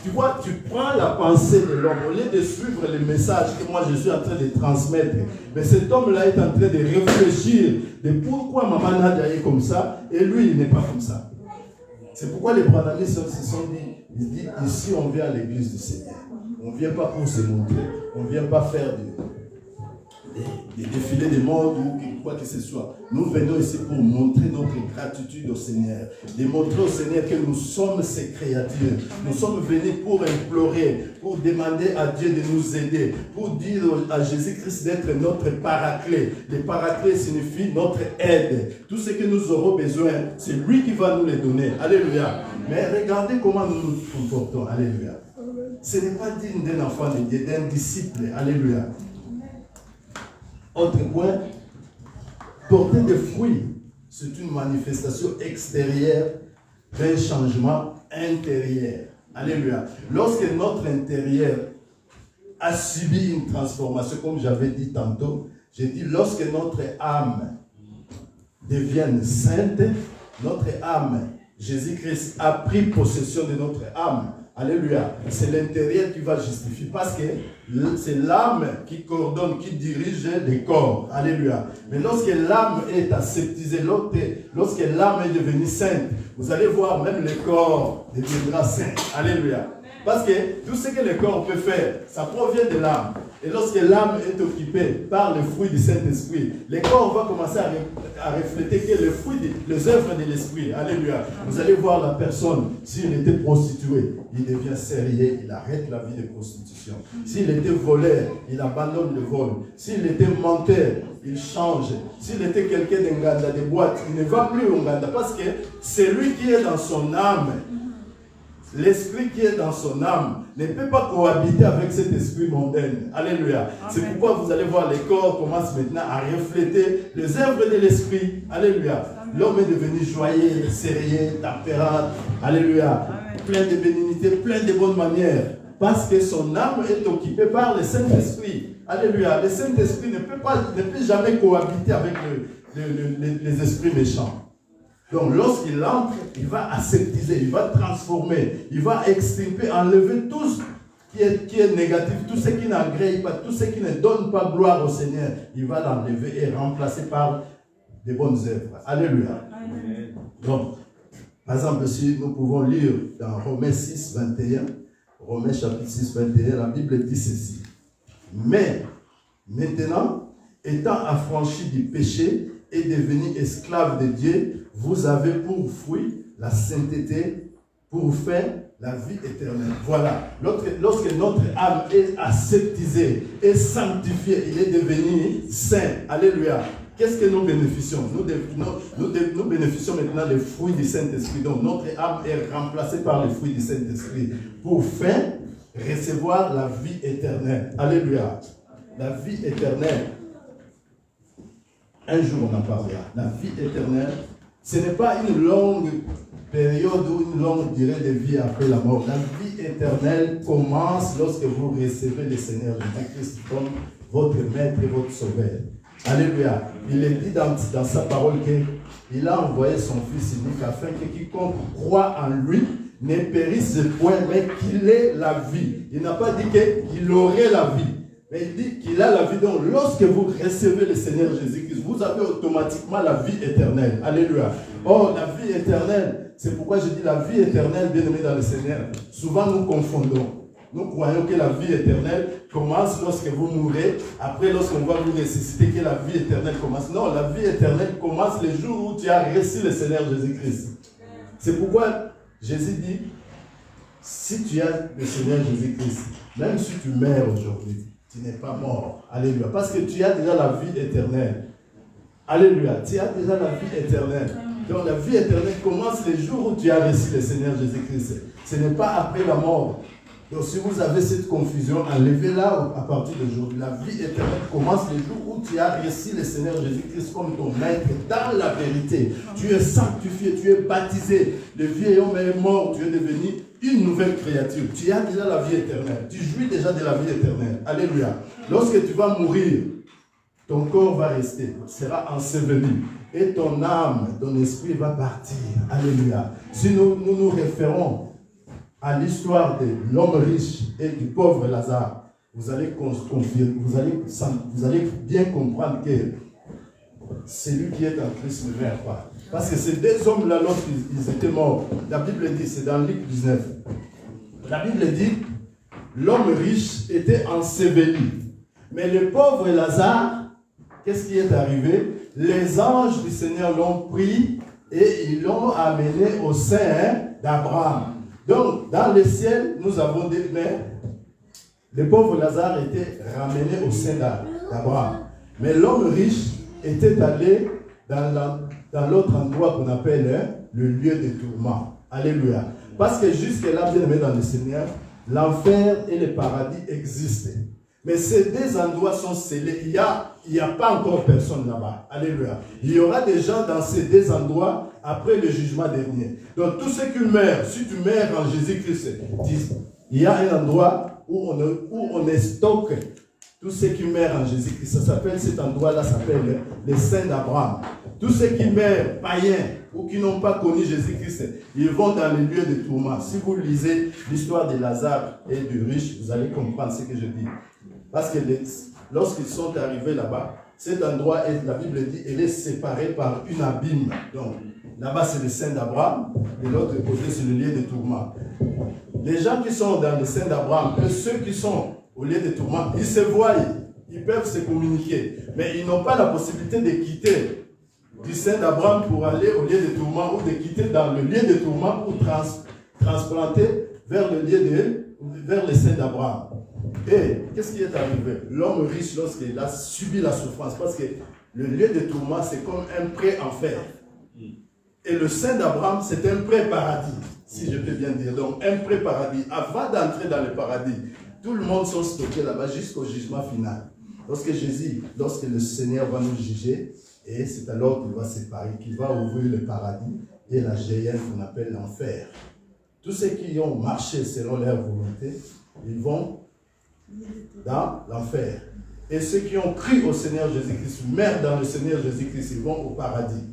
tu vois, tu prends la pensée de l'homme, au lieu de suivre le message que moi je suis en train de transmettre, mais cet homme-là est en train de réfléchir de pourquoi maman Nadia est comme ça, et lui il n'est pas comme ça. C'est pourquoi les brahmanistes se sont dit, ils disent, ici on vient à l'église du Seigneur. On ne vient pas pour se montrer. On ne vient pas faire des défilés de mode ou quoi que ce soit. Nous venons ici pour montrer notre gratitude au Seigneur. Démontrer au Seigneur que nous sommes ses créatures. Nous sommes venus pour implorer, pour demander à Dieu de nous aider, pour dire à Jésus-Christ d'être notre paraclet. Le paraclet signifie notre aide. Tout ce que nous aurons besoin, c'est lui qui va nous les donner. Alléluia. Mais regardez comment nous nous comportons. Alléluia. Ce n'est pas digne d'un enfant de Dieu, d'un disciple. Alléluia. Autre point, porter des fruits, c'est une manifestation extérieure d'un changement intérieur. Alléluia. Lorsque notre intérieur a subi une transformation, comme j'avais dit tantôt, j'ai dit lorsque notre âme devient sainte, notre âme, Jésus-Christ a pris possession de notre âme. Alléluia. C'est l'intérieur qui va justifier. Parce que c'est l'âme qui coordonne, qui dirige les corps. Alléluia. Mais lorsque l'âme est aseptisée, lorsque l'âme est devenue sainte, vous allez voir même le corps deviendra saint. Alléluia. Parce que tout ce que le corps peut faire, ça provient de l'âme. Et lorsque l'âme est occupée par le fruit du Saint-Esprit, le corps va commencer à refléter que le fruit, les œuvres de l'Esprit. Alléluia. Vous allez voir la personne, s'il était prostitué, il devient sérieux, il arrête la vie de prostitution. S'il était voleur, il abandonne le vol. S'il était menteur, il change. S'il était quelqu'un d'Nganda, de boîte, il ne va plus au Nganda parce que c'est lui qui est dans son âme. L'esprit qui est dans son âme ne peut pas cohabiter avec cet esprit mondain. Alléluia. C'est pourquoi vous allez voir les corps commencent maintenant à refléter les œuvres de l'esprit. Alléluia. L'homme est devenu joyeux, sérieux, tempérant. Alléluia. Plein de bénignité, plein de bonnes manières. Parce que son âme est occupée par le Saint-Esprit. Alléluia. Le Saint-Esprit ne peut jamais cohabiter avec les esprits méchants. Donc lorsqu'il entre, il va aseptiser, il va transformer, il va extirper, enlever tout ce qui est négatif, tout ce qui n'agrée pas, tout ce qui ne donne pas gloire au Seigneur. Il va l'enlever et remplacer par des bonnes œuvres. Alléluia. Amen. Donc, par exemple, si nous pouvons lire dans Romains 6, 21, Romains chapitre 6, 21, la Bible dit ceci. Mais, maintenant, étant affranchis du péché et devenus esclaves de Dieu, vous avez pour fruit la sainteté, pour fin la vie éternelle. Voilà. Lorsque notre âme est aseptisée, est sanctifiée, il est devenu saint. Alléluia. Qu'est-ce que nous bénéficions? Nous bénéficions maintenant des fruits du Saint-Esprit. Donc notre âme est remplacée par les fruits du Saint-Esprit pour fin recevoir la vie éternelle. Alléluia. La vie éternelle. Un jour on en parlera. La vie éternelle, ce n'est pas une longue période ou une longue durée de vie après la mort. La vie éternelle commence lorsque vous recevez le Seigneur Jésus-Christ comme votre maître et votre sauveur. Alléluia. Il est dit dans sa parole qu'il a envoyé son Fils unique afin que quiconque croit en lui ne périsse point, mais qu'il ait la vie. Il n'a pas dit qu'il aurait la vie, mais il dit qu'il a la vie. Donc, lorsque vous recevez le Seigneur Jésus-Christ, vous avez automatiquement la vie éternelle. Alléluia. Oh, la vie éternelle, c'est pourquoi je dis la vie éternelle, bien aimé dans le Seigneur. Souvent, nous confondons. Nous croyons que la vie éternelle commence lorsque vous mourrez. Après, lorsqu'on va vous ressusciter, que la vie éternelle commence. Non, la vie éternelle commence le jour où tu as reçu le Seigneur Jésus-Christ. C'est pourquoi Jésus dit, si tu as le Seigneur Jésus-Christ, même si tu meurs aujourd'hui, tu n'es pas mort. Alléluia. Parce que tu as déjà la vie éternelle. Alléluia. Tu as déjà la vie éternelle. Donc la vie éternelle commence le jour où tu as reçu le Seigneur Jésus-Christ. Ce n'est pas après la mort. Donc si vous avez cette confusion, enlevez-la à partir d'aujourd'hui. La vie éternelle commence le jour où tu as reçu le Seigneur Jésus-Christ comme ton maître dans la vérité. Tu es sanctifié, tu es baptisé. Le vieil homme est mort, tu es devenu une nouvelle créature. Tu as déjà la vie éternelle. Tu jouis déjà de la vie éternelle. Alléluia. Lorsque tu vas mourir, ton corps va rester, sera enseveli. Et ton âme, ton esprit va partir. Alléluia. Si nous référons à l'histoire de l'homme riche et du pauvre Lazare, vous allez bien comprendre que celui qui est en Christ ne meurt pas. Parce que ces deux hommes-là, lorsqu'ils étaient morts, la Bible dit, c'est dans Luc 19, la Bible dit, l'homme riche était enseveli. Mais le pauvre Lazare, qu'est-ce qui est arrivé? Les anges du Seigneur l'ont pris et ils l'ont amené au sein d'Abraham. Donc, dans le ciel, nous avons dit, mais le pauvre Lazare était ramené au sein d'Abraham. Mais l'homme riche était allé dans l'autre endroit qu'on appelle le lieu de tourment. Alléluia. Parce que jusque-là, bien aimé dans le Seigneur, l'enfer et le paradis existent. Mais ces deux endroits sont scellés. Il n'y a pas encore personne là-bas. Alléluia. Il y aura des gens dans ces deux endroits après le jugement dernier. Donc, tous ceux qui meurent, si tu meurs en Jésus-Christ, il y a un endroit où on stocke tous ceux qui meurent en Jésus-Christ. Cet endroit-là s'appelle les saints d'Abraham. Tous ceux qui meurent, païens, ou qui n'ont pas connu Jésus-Christ, ils vont dans les lieux de tourment. Si vous lisez l'histoire de Lazare et du riche, vous allez comprendre ce que je dis. Parce que lorsqu'ils sont arrivés là-bas, cet endroit, la Bible dit, il est séparé par une abîme. Donc, là-bas, c'est le sein d'Abraham, de l'autre côté, c'est le lieu de tourment. Les gens qui sont dans le sein d'Abraham, et ceux qui sont au lieu de tourment, ils se voient, ils peuvent se communiquer, mais ils n'ont pas la possibilité de quitter du sein d'Abraham pour aller au lieu de tourment, ou de quitter dans le lieu de tourment pour transplanter vers le sein d'Abraham. Et qu'est-ce qui est arrivé? L'homme riche, lorsqu'il a subi la souffrance, parce que le lieu de tourment, c'est comme un pré-enfer. Et le sein d'Abraham, c'est un pré-paradis. si je peux bien dire. Donc, un pré-paradis. Avant d'entrer dans le paradis, tout le monde sont stockés là-bas jusqu'au jugement final. Lorsque le Seigneur va nous juger, et c'est alors qu'il va séparer, qu'il va ouvrir le paradis et la géhenne qu'on appelle l'enfer. Tous ceux qui ont marché selon leur volonté, ils vont dans l'enfer. Et ceux qui ont cru au Seigneur Jésus-Christ, meurent dans le Seigneur Jésus-Christ, ils vont au paradis.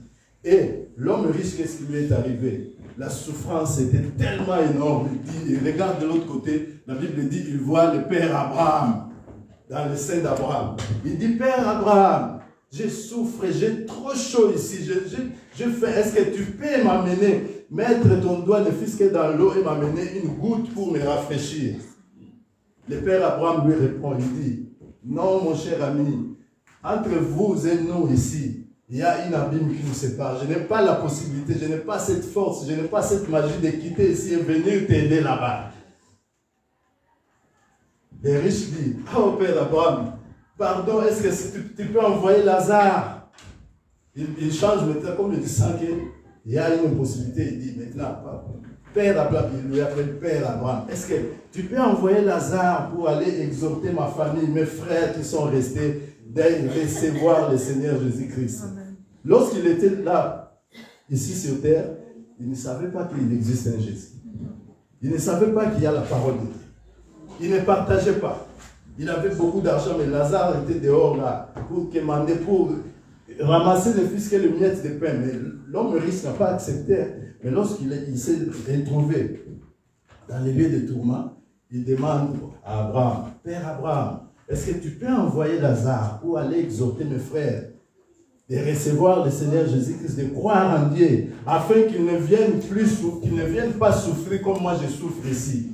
Et l'homme riche, qu'est-ce qui lui est arrivé? La souffrance était tellement énorme. Il regarde de l'autre côté, la Bible dit, il voit le Père Abraham, dans le sein d'Abraham. Il dit, Père Abraham, je souffre, j'ai trop chaud ici, je fais, est-ce que tu peux m'amener, mettre ton doigt de fisc dans l'eau et m'amener une goutte pour me rafraîchir? Le Père Abraham lui répond, il dit, non mon cher ami, entre vous et nous ici, il y a une abîme qui nous sépare. Je n'ai pas la possibilité, je n'ai pas cette force, je n'ai pas cette magie de quitter ici et venir t'aider là-bas. Les riches disent, oh Père Abraham, pardon, est-ce que tu peux envoyer Lazare? Il change maintenant, comme il sent qu'il y a une possibilité, il dit maintenant, Père Abraham, il lui appelle Père Abraham, est-ce que tu peux envoyer Lazare pour aller exhorter ma famille, mes frères qui sont restés, de recevoir le Seigneur Jésus-Christ? Lorsqu'il était là, ici sur terre, il ne savait pas qu'il existe un Jésus. Il ne savait pas qu'il y a la parole de Dieu. Il ne partageait pas. Il avait beaucoup d'argent, mais Lazare était dehors là pour commander, pour ramasser le fisc et le miette de pain. Mais l'homme riche n'a pas accepté. Mais lorsqu'il s'est retrouvé dans les lieux de tourment, il demande à Abraham, Père Abraham, est-ce que tu peux envoyer Lazare pour aller exhorter mes frères, de recevoir le Seigneur Jésus-Christ, de croire en Dieu, afin qu'ils ne viennent pas souffrir comme moi je souffre ici.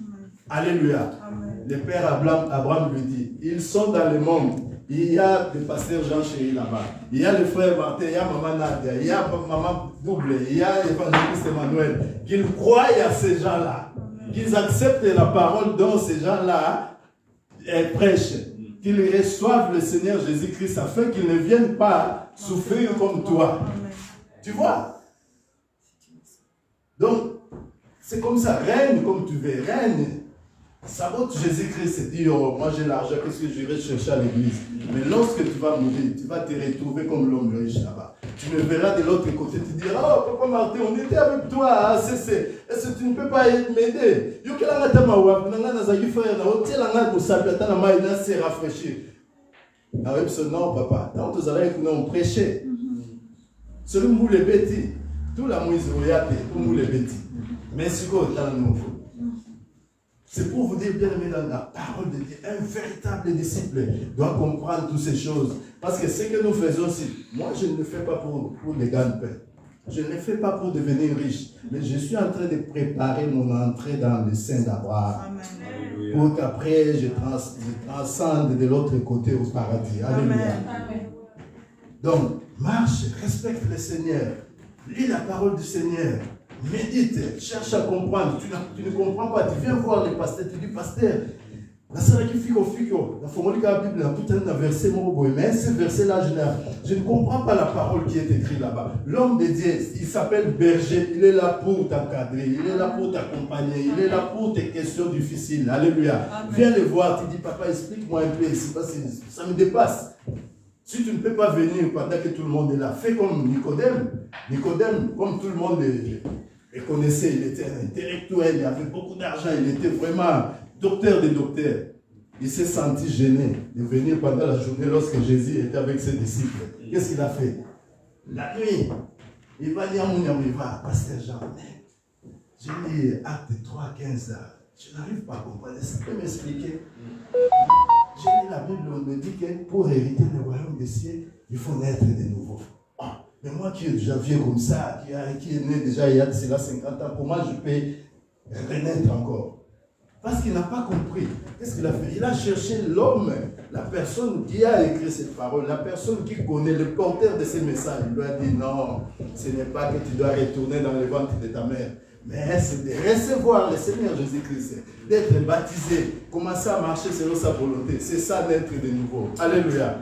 Alléluia. Amen. Le Père Abraham lui dit, ils sont dans le monde. Il y a le pasteur Jean Chéri là-bas. Il y a le frère Martin, il y a maman Nadia, il y a maman Double, il y a l'évangéliste Emmanuel. Qu'ils croient à ces gens-là. Qu'ils acceptent la parole dont ces gens-là prêchent. Qu'ils reçoivent le Seigneur Jésus-Christ afin qu'ils ne viennent pas souffrir comme toi. Tu vois? Donc, c'est comme ça. Règne comme tu veux. Règne. Sabote Jésus-Christ et dit, oh, moi j'ai l'argent, qu'est-ce que j'irai chercher à l'église? Mais lorsque tu vas mourir, tu vas te retrouver comme l'homme riche là-bas. Tu me verras de l'autre côté, tu diras, oh papa Martin, on était avec toi, hein, est-ce que tu ne peux pas m'aider? Yo kelanga tamawa, nanga nazaki frère, na otie langa kosapi, ata na mai na se rafraîchir. Na webso non papa, tant que zala ekuna on prêcher. Selon vous les bêtis, tout la Moïse royate, pour nous les bêtis. Mais c'est quoi dans le nouveau? C'est pour vous dire, bien aimé, dans la parole de Dieu, un véritable disciple doit comprendre toutes ces choses. Parce que ce que nous faisons ici, moi je ne le fais pas pour les gains de pain. Je ne le fais pas pour devenir riche. Mais je suis en train de préparer mon entrée dans le sein d'Abraham. Pour qu'après je transcende de l'autre côté au paradis. Alléluia. Donc, marche, respecte le Seigneur. Lis la parole du Seigneur. Médite, cherche à comprendre. Tu ne comprends pas, tu viens voir le pasteur, tu dis pasteur, la salle qui fico, la formule de la Bible, tout un verset, mais ce verset-là, je ne comprends pas la parole qui est écrite là-bas. L'homme de Dieu, il s'appelle berger, il est là pour t'encadrer, il est là pour t'accompagner, il est là pour tes questions difficiles. Alléluia. Amen. Viens le voir, tu dis papa, explique-moi un peu ici, parce que ça me dépasse. Si tu ne peux pas venir pendant que tout le monde est là, fais comme Nicodème. Nicodème, comme tout le monde le connaissait, il était intellectuel, il avait beaucoup d'argent, il était vraiment docteur des docteurs. Il s'est senti gêné de venir pendant la journée lorsque Jésus était avec ses disciples. Qu'est-ce qu'il a fait? La nuit, il va dire à mon ami, pasteur Jean, j'ai lu Acte 3, 15 là. Je n'arrive pas à comprendre. Est-ce que tu peux m'expliquer? J'ai lu la Bible, on me dit que pour hériter le royaume des cieux, il faut naître de nouveau. Mais moi qui ai déjà vieux comme ça, qui est né déjà il y a 50 ans, pour moi je peux renaître encore. Parce qu'il n'a pas compris. Qu'est-ce qu'il a fait? Il a cherché l'homme, la personne qui a écrit cette parole, la personne qui connaît, le porteur de ces messages. Il lui a dit non, ce n'est pas que tu dois retourner dans le ventre de ta mère, mais c'est de recevoir le Seigneur Jésus-Christ, d'être baptisé, commencer à marcher selon sa volonté. C'est ça d'être de nouveau. Alléluia.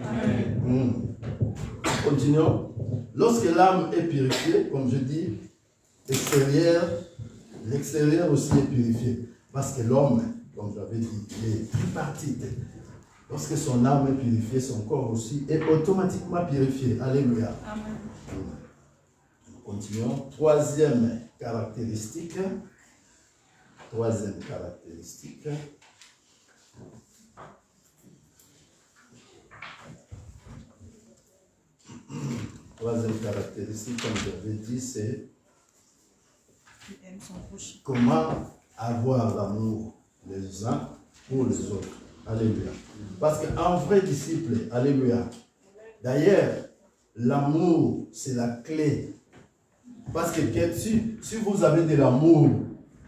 Continuons. Lorsque l'âme est purifiée, comme je dis, extérieure l'extérieur aussi est purifié. Parce que l'homme, comme j'avais dit, il est tripartite. Lorsque son âme est purifiée, son corps aussi est automatiquement purifié. Alléluia. Amen. Nous continuons. Troisième caractéristique. Troisième caractéristique. Troisième caractéristique, comme j'avais dit, c'est comment avoir l'amour les uns pour les autres. Alléluia. Parce qu'un vrai disciple, alléluia. D'ailleurs, l'amour, c'est la clé. Parce que si vous avez de l'amour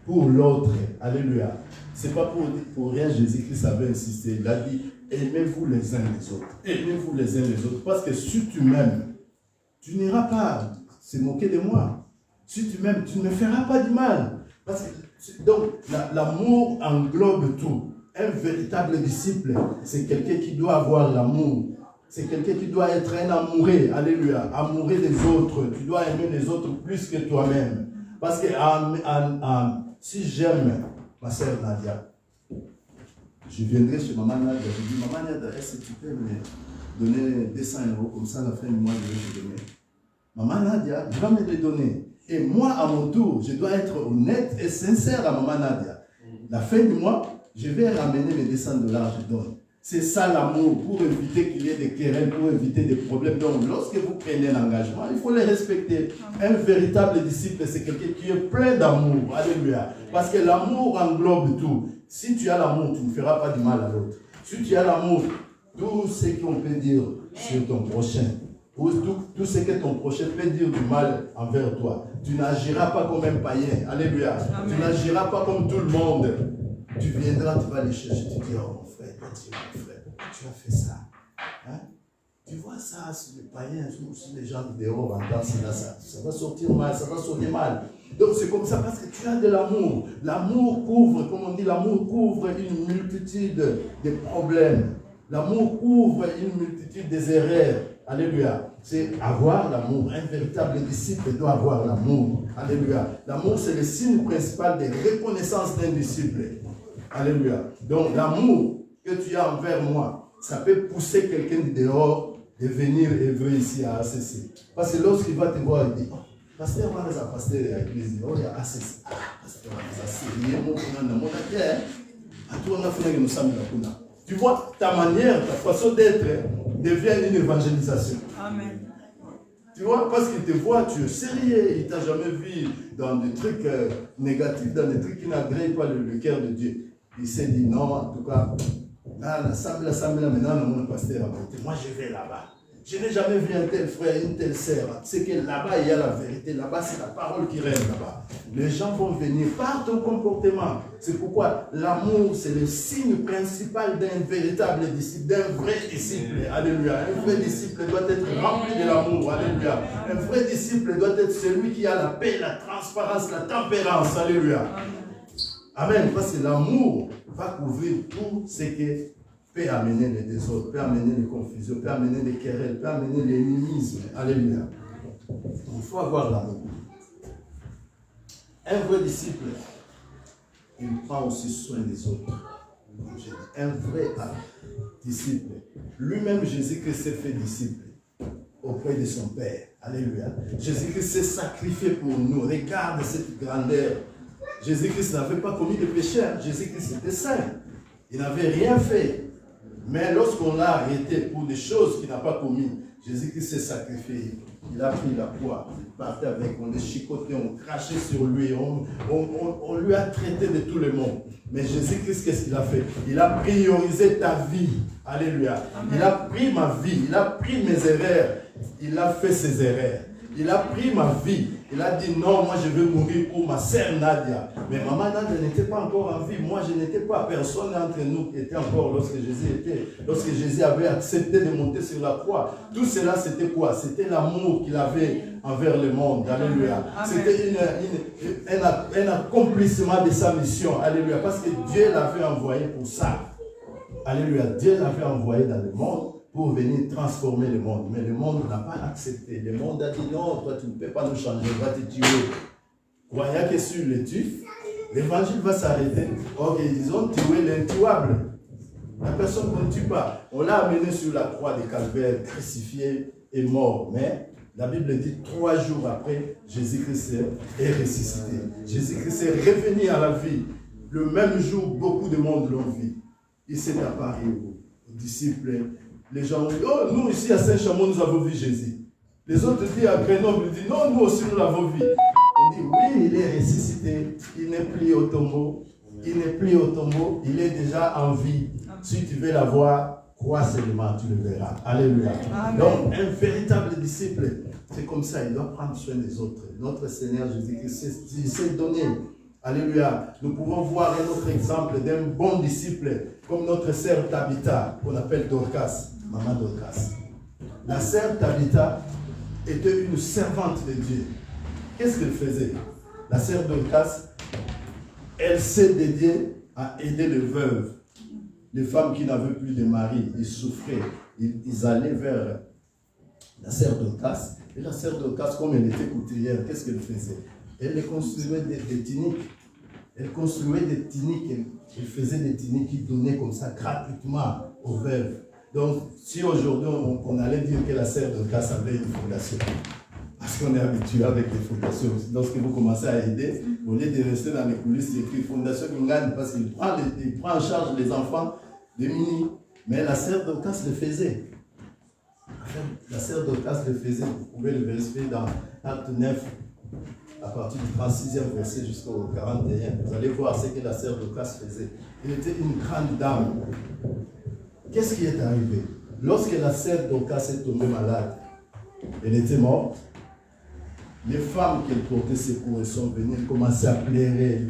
pour l'autre, alléluia, c'est pas pour rien Jésus-Christ avait insisté. Il a dit, aimez-vous les uns les autres. Aimez-vous les uns les autres. Parce que si tu m'aimes, tu n'iras pas se moquer de moi. Si tu m'aimes, tu ne me feras pas du mal. Parce que, donc, l'amour englobe tout. Un véritable disciple, c'est quelqu'un qui doit avoir l'amour. C'est quelqu'un qui doit être un amoureux. Alléluia. Amoureux des autres. Tu dois aimer les autres plus que toi-même. Parce que si j'aime ma sœur Nadia, je viendrai chez Maman Nadia. Je dis, Maman Nadia, est-ce que tu peux me donner 200 € comme ça, à la fin du mois, je vais te donner. Maman Nadia, je vais me les donner. Et moi, à mon tour, je dois être honnête et sincère à Maman Nadia. La fin du mois, je vais ramener les 200 $, je donne. C'est ça l'amour, pour éviter qu'il y ait des querelles, pour éviter des problèmes. Donc, lorsque vous prenez l'engagement, il faut les respecter. Un véritable disciple, c'est quelqu'un qui est plein d'amour. Alléluia. Parce que l'amour englobe tout. Si tu as l'amour, tu ne feras pas du mal à l'autre. Si tu as l'amour, tout ce qu'on peut dire sur ton prochain, tout ce que ton prochain peut dire du mal envers toi, tu n'agiras pas comme un païen. Alléluia. Amen. Tu n'agiras pas comme tout le monde. Tu viendras, tu vas les chercher, tu dis, oh mon frère, pourquoi tu as fait ça? Hein? Tu vois ça sur les païens, sur les gens dehors, en temps, ça va sortir mal, ça va sonner mal. Donc c'est comme ça parce que tu as de l'amour. L'amour couvre, comme on dit, l'amour couvre une multitude de problèmes. L'amour couvre une multitude des erreurs. Alléluia. C'est avoir l'amour. Un véritable disciple doit avoir l'amour. Alléluia. L'amour, c'est le signe principal de reconnaissance d'un disciple. Alléluia. Donc l'amour que tu as envers moi, ça peut pousser quelqu'un de dehors de venir œuvrer ici à ACC. Parce que lorsqu'il va te voir, il dit, oh, pasteur, on a pasteur à l'église, oh, il y a ACC. Ah, pasteur, on a ACC. Il y a mon tu vois, ta manière, ta façon d'être devient une évangélisation. Amen. Tu vois, parce qu'il te voit, tu es sérieux, il ne t'a jamais vu dans des trucs négatifs, dans des trucs qui n'agréent pas le cœur de Dieu. Il s'est dit non, en tout cas, l'assemblée, maintenant, mon pasteur a monté. Moi, je vais là-bas. Je n'ai jamais vu un tel frère, une telle sœur. C'est que là-bas, il y a la vérité. Là-bas, c'est la parole qui règne là-bas. Les gens vont venir par ton comportement. C'est pourquoi l'amour, c'est le signe principal d'un véritable disciple, d'un vrai disciple. Alléluia. Un vrai disciple doit être rempli de l'amour. Alléluia. Un vrai disciple doit être celui qui a la paix, la transparence, la tempérance. Alléluia. Amen. Parce que l'amour va couvrir tout ce que peut amener les désordres, peut amener les confusions, peut amener les querelles, peut amener l'énémisme. Alléluia. Il faut avoir l'amour. Un vrai disciple, il prend aussi soin des autres. Un vrai disciple. Lui-même, Jésus-Christ s'est fait disciple auprès de son Père. Alléluia. Jésus-Christ s'est sacrifié pour nous. Regarde cette grandeur. Jésus-Christ n'avait pas commis de péché. Jésus-Christ était saint. Il n'avait rien fait. Mais lorsqu'on l'a arrêté pour des choses qu'il n'a pas commis, Jésus-Christ s'est sacrifié. Il a pris la croix, il partait avec, on le chicotait, on crachait sur lui, on lui a traité de tout le monde. Mais Jésus-Christ, qu'est-ce qu'il a fait? Il a priorisé ta vie. Alléluia. Amen. Il a pris ma vie, il a pris mes erreurs, il a fait ses erreurs. Il a pris ma vie. Il a dit non, moi je veux mourir pour ma sœur Nadia. Mais maman Nadia n'était pas encore en vie. Moi je n'étais pas. Personne entre nous était encore lorsque Jésus avait accepté de monter sur la croix. Tout cela c'était quoi? C'était l'amour qu'il avait envers le monde. Alléluia. C'était un accomplissement de sa mission. Alléluia. Parce que Dieu l'avait envoyé pour ça. Alléluia. Dieu l'avait envoyé dans le monde pour venir transformer le monde. Mais le monde n'a pas accepté. Le monde a dit non, toi tu ne peux pas nous changer, on va te tuer. croyant que sur les tue, l'évangile va s'arrêter. Ok, ils ont tué l'intuable. La personne qu'on ne tue pas. On l'a amené sur la croix de Calvaire, crucifié et mort. Mais la Bible dit 3 jours après, Jésus-Christ est ressuscité. Jésus-Christ est revenu à la vie. Le même jour, beaucoup de monde l'ont vu. Il s'est apparu aux disciples. Les gens ont dit, oh, nous ici à Saint-Chamond, nous avons vu Jésus. Les autres disent à Grenoble, ils disent, non, nous aussi nous l'avons vu. On dit, oui, il est ressuscité. Il n'est plus au tombeau. Il n'est plus au tombeau. Il est déjà en vie. Si tu veux la voir, crois seulement, tu le verras. Alléluia. Amen. Donc, un véritable disciple, c'est comme ça, il doit prendre soin des autres. Notre Seigneur Jésus-Christ, il s'est donné. Alléluia. Nous pouvons voir un autre exemple d'un bon disciple, comme notre sœur Tabitha, qu'on appelle Dorcas, maman Dorcas. La sœur Tabitha était une servante de Dieu. Qu'est-ce qu'elle faisait? La sœur Dorcas, elle s'est dédiée à aider les veuves. Les femmes qui n'avaient plus de mari, ils souffraient, ils allaient vers la sœur Dorcas. Et la sœur Dorcas, comme elle était couturière, qu'est-ce qu'elle faisait? Elle construisait des tuniques. Elle construisait des tuniques, elle faisait des tuniques qui donnaient comme ça gratuitement aux veuves. Donc, si aujourd'hui on allait dire que la sœur Dorcas avait une fondation, parce qu'on est habitué avec les fondations, lorsque vous commencez à aider, au lieu de rester dans les coulisses, il écrit Fondation Kingane parce qu'il prend en charge les enfants démunis. Mais la sœur Dorcas le faisait. La sœur Dorcas le faisait. Vous pouvez le vérifier dans Acte 9, à partir du 36e verset jusqu'au 41. Vous allez voir ce que la sœur Dorcas faisait. Elle était une grande dame. Qu'est-ce qui est arrivé? Lorsque la sœur Dorcas est tombée malade, elle était morte. Les femmes qui portaient secours sont venues, elles commençaient à pleurer,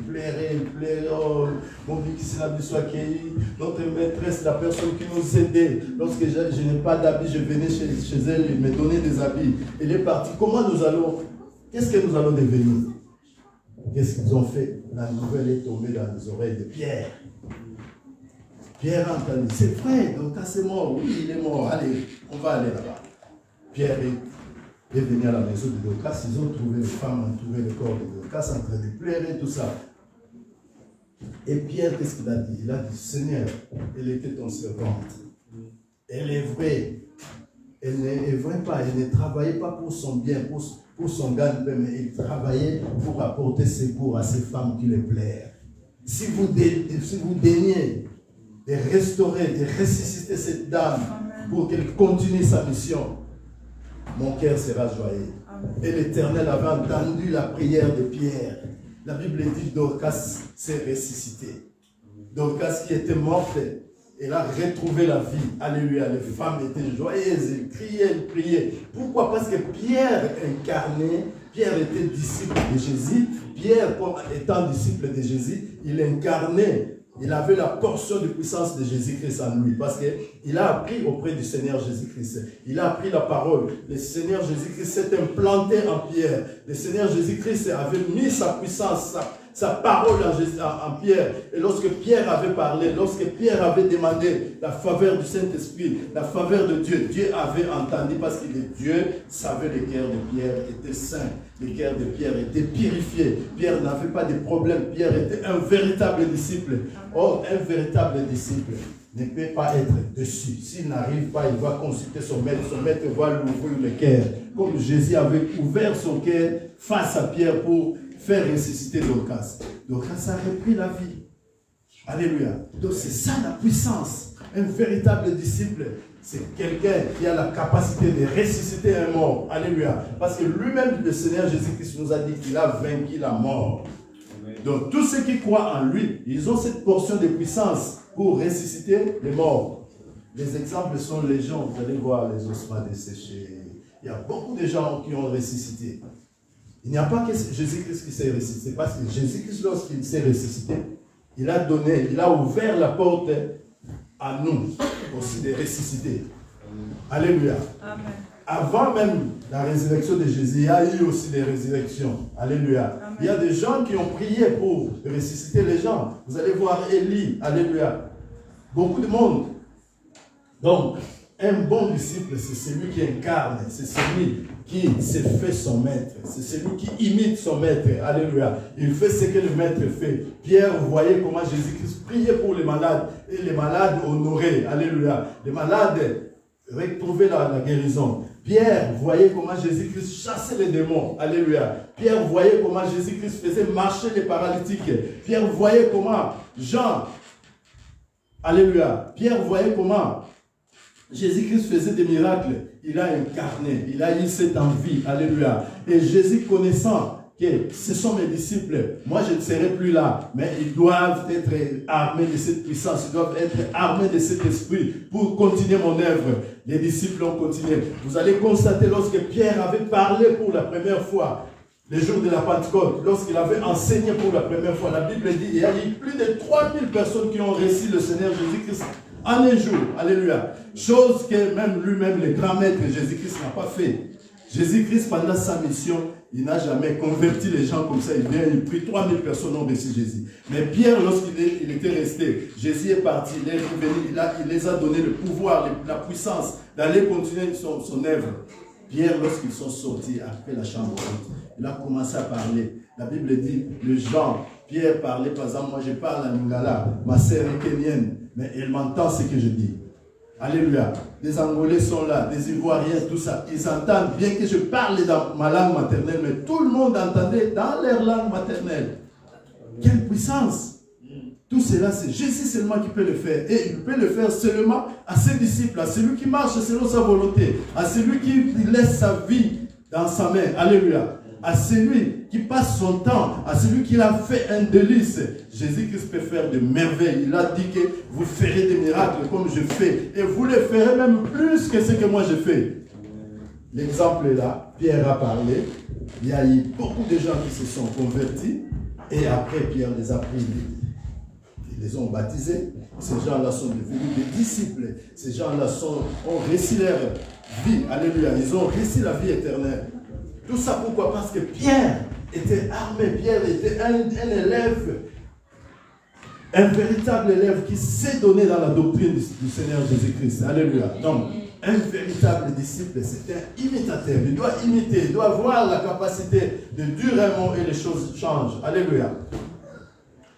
oh, mon Dieu, que c'est la vie soit accueillie, notre maîtresse, la personne qui nous aidait. Lorsque je n'ai pas d'habits, je venais chez elle, elle me donnait des habits. Elle est partie. Qu'est-ce que nous allons devenir? Qu'est-ce qu'ils ont fait? La nouvelle est tombée dans les oreilles de Pierre. Pierre a entendu, c'est vrai, donc c'est mort, oui, il est mort, allez, on va aller là-bas. Pierre est venu à la maison de Dorcas, ils ont trouvé les femmes, entouré le corps de Dorcas en train de pleurer, tout ça. Et Pierre, qu'est-ce qu'il a dit? Il a dit, Seigneur, elle était ton servante. Elle est vraie. Elle n'est vraie pas, elle ne travaillait pas pour son bien, pour son gagne-pain, mais elle travaillait pour apporter secours à ces femmes qui les plairent. Si vous daignez de restaurer, de ressusciter cette dame pour qu'elle continue sa mission, mon cœur sera joyeux. Amen. Et l'Éternel avait entendu la prière de Pierre. La Bible dit Dorcas s'est ressuscitée. Dorcas qui était morte, elle a retrouvé la vie. Alléluia. Les femmes étaient joyeuses, elles criaient, elles priaient. Pourquoi? Parce que Pierre incarnait, Pierre était disciple de Jésus. Pierre, étant disciple de Jésus, il incarnait. Il avait la portion de puissance de Jésus-Christ en lui parce qu'il a appris auprès du Seigneur Jésus-Christ. Il a appris la parole. Le Seigneur Jésus-Christ s'est implanté en Pierre. Le Seigneur Jésus-Christ avait mis sa puissance, sa parole en Pierre. Et lorsque Pierre avait parlé, lorsque Pierre avait demandé la faveur du Saint-Esprit, la faveur de Dieu, Dieu avait entendu parce que Dieu savait que le cœur de Pierre était saint. Le cœur de Pierre était purifié. Pierre n'avait pas de problème. Pierre était un véritable disciple. Or, un véritable disciple ne peut pas être dessus. S'il n'arrive pas, il va consulter son maître. Son maître va lui ouvrir le cœur. Comme Jésus avait ouvert son cœur face à Pierre pour faire ressusciter Dorcas. Dorcas a repris la vie. Alléluia. Donc c'est ça la puissance. Un véritable disciple, c'est quelqu'un qui a la capacité de ressusciter un mort. Alléluia. Parce que lui-même, le Seigneur Jésus-Christ nous a dit qu'il a vaincu la mort. Donc tous ceux qui croient en lui, ils ont cette portion de puissance pour ressusciter les morts. Les exemples sont légion. Vous allez voir les ossements desséchés. Il y a beaucoup de gens qui ont ressuscité. Il n'y a pas que Jésus-Christ qui s'est ressuscité. Parce que Jésus-Christ, lorsqu'il s'est ressuscité, il a ouvert la porte à nous aussi de ressusciter. Alléluia. Amen. Avant même la résurrection de Jésus, il y a eu aussi des résurrections. Alléluia. Amen. Il y a des gens qui ont prié pour ressusciter les gens. Vous allez voir Élie. Alléluia. Beaucoup de monde. Donc, Un bon disciple, c'est celui qui incarne, c'est celui qui se fait son maître, c'est celui qui imite son maître. Alléluia. Il fait ce que le maître fait. Pierre, vous voyez comment Jésus-Christ priait pour les malades et les malades honorés. Alléluia. Les malades retrouvaient la guérison. Pierre, vous voyez comment Jésus-Christ chassait les démons. Alléluia. Pierre, vous voyez comment Jésus-Christ faisait marcher les paralytiques. Pierre, vous voyez comment Jean, alléluia. Pierre, vous voyez comment Jésus-Christ faisait des miracles. Il a incarné, il a eu cette envie. Alléluia. Et Jésus, connaissant que ce sont mes disciples, moi je ne serai plus là, mais ils doivent être armés de cette puissance, ils doivent être armés de cet esprit pour continuer mon œuvre. Les disciples ont continué. Vous allez constater lorsque Pierre avait parlé pour la première fois, le jour de la Pentecôte, lorsqu'il avait enseigné pour la première fois, la Bible dit qu'il y a eu plus de 3000 personnes qui ont reçu le Seigneur Jésus-Christ en un jour. Alléluia. Chose que même lui-même, le grand maître Jésus-Christ n'a pas fait. Jésus-Christ, pendant sa mission, il n'a jamais converti les gens comme ça. Il vient, il prie, 3000 personnes ont reçu Jésus. Mais Pierre, lorsqu'il était resté, Jésus est parti, il est revenu, il les a donné le pouvoir, la puissance d'aller continuer son œuvre. Pierre, lorsqu'ils sont sortis après la chambre haute, il a commencé à parler. La Bible dit, le Jean, Pierre parlait, par exemple, moi je parle en lingala, ma sœur est kenyenne, mais elle m'entend ce que je dis. Alléluia. Des Angolais sont là, des Ivoiriens, tout ça. Ils entendent bien que je parle dans ma langue maternelle, mais tout le monde entendait dans leur langue maternelle. Quelle puissance! Tout cela, c'est Jésus seulement qui peut le faire. Et il peut le faire seulement à ses disciples, à celui qui marche selon sa volonté, à celui qui laisse sa vie dans sa main. Alléluia. À celui qui passe son temps, à celui qui a fait un délice. Jésus-Christ peut faire de merveilles. Il a dit que vous ferez des miracles comme je fais. Et vous les ferez même plus que ce que moi je fais. L'exemple est là. Pierre a parlé. Il y a eu beaucoup de gens qui se sont convertis. Et après, Pierre les a pris. Ils les ont baptisés. Ces gens-là sont devenus des disciples. Ces gens-là ont réussi leur vie. Alléluia. Ils ont réussi la vie éternelle. Tout ça pourquoi? Parce que Pierre était armé. Pierre était un élève, un véritable élève qui s'est donné dans la doctrine du Seigneur Jésus-Christ. Alléluia. Donc, un véritable disciple, c'est un imitateur. Il doit imiter, il doit avoir la capacité de dire un mot et les choses changent. Alléluia.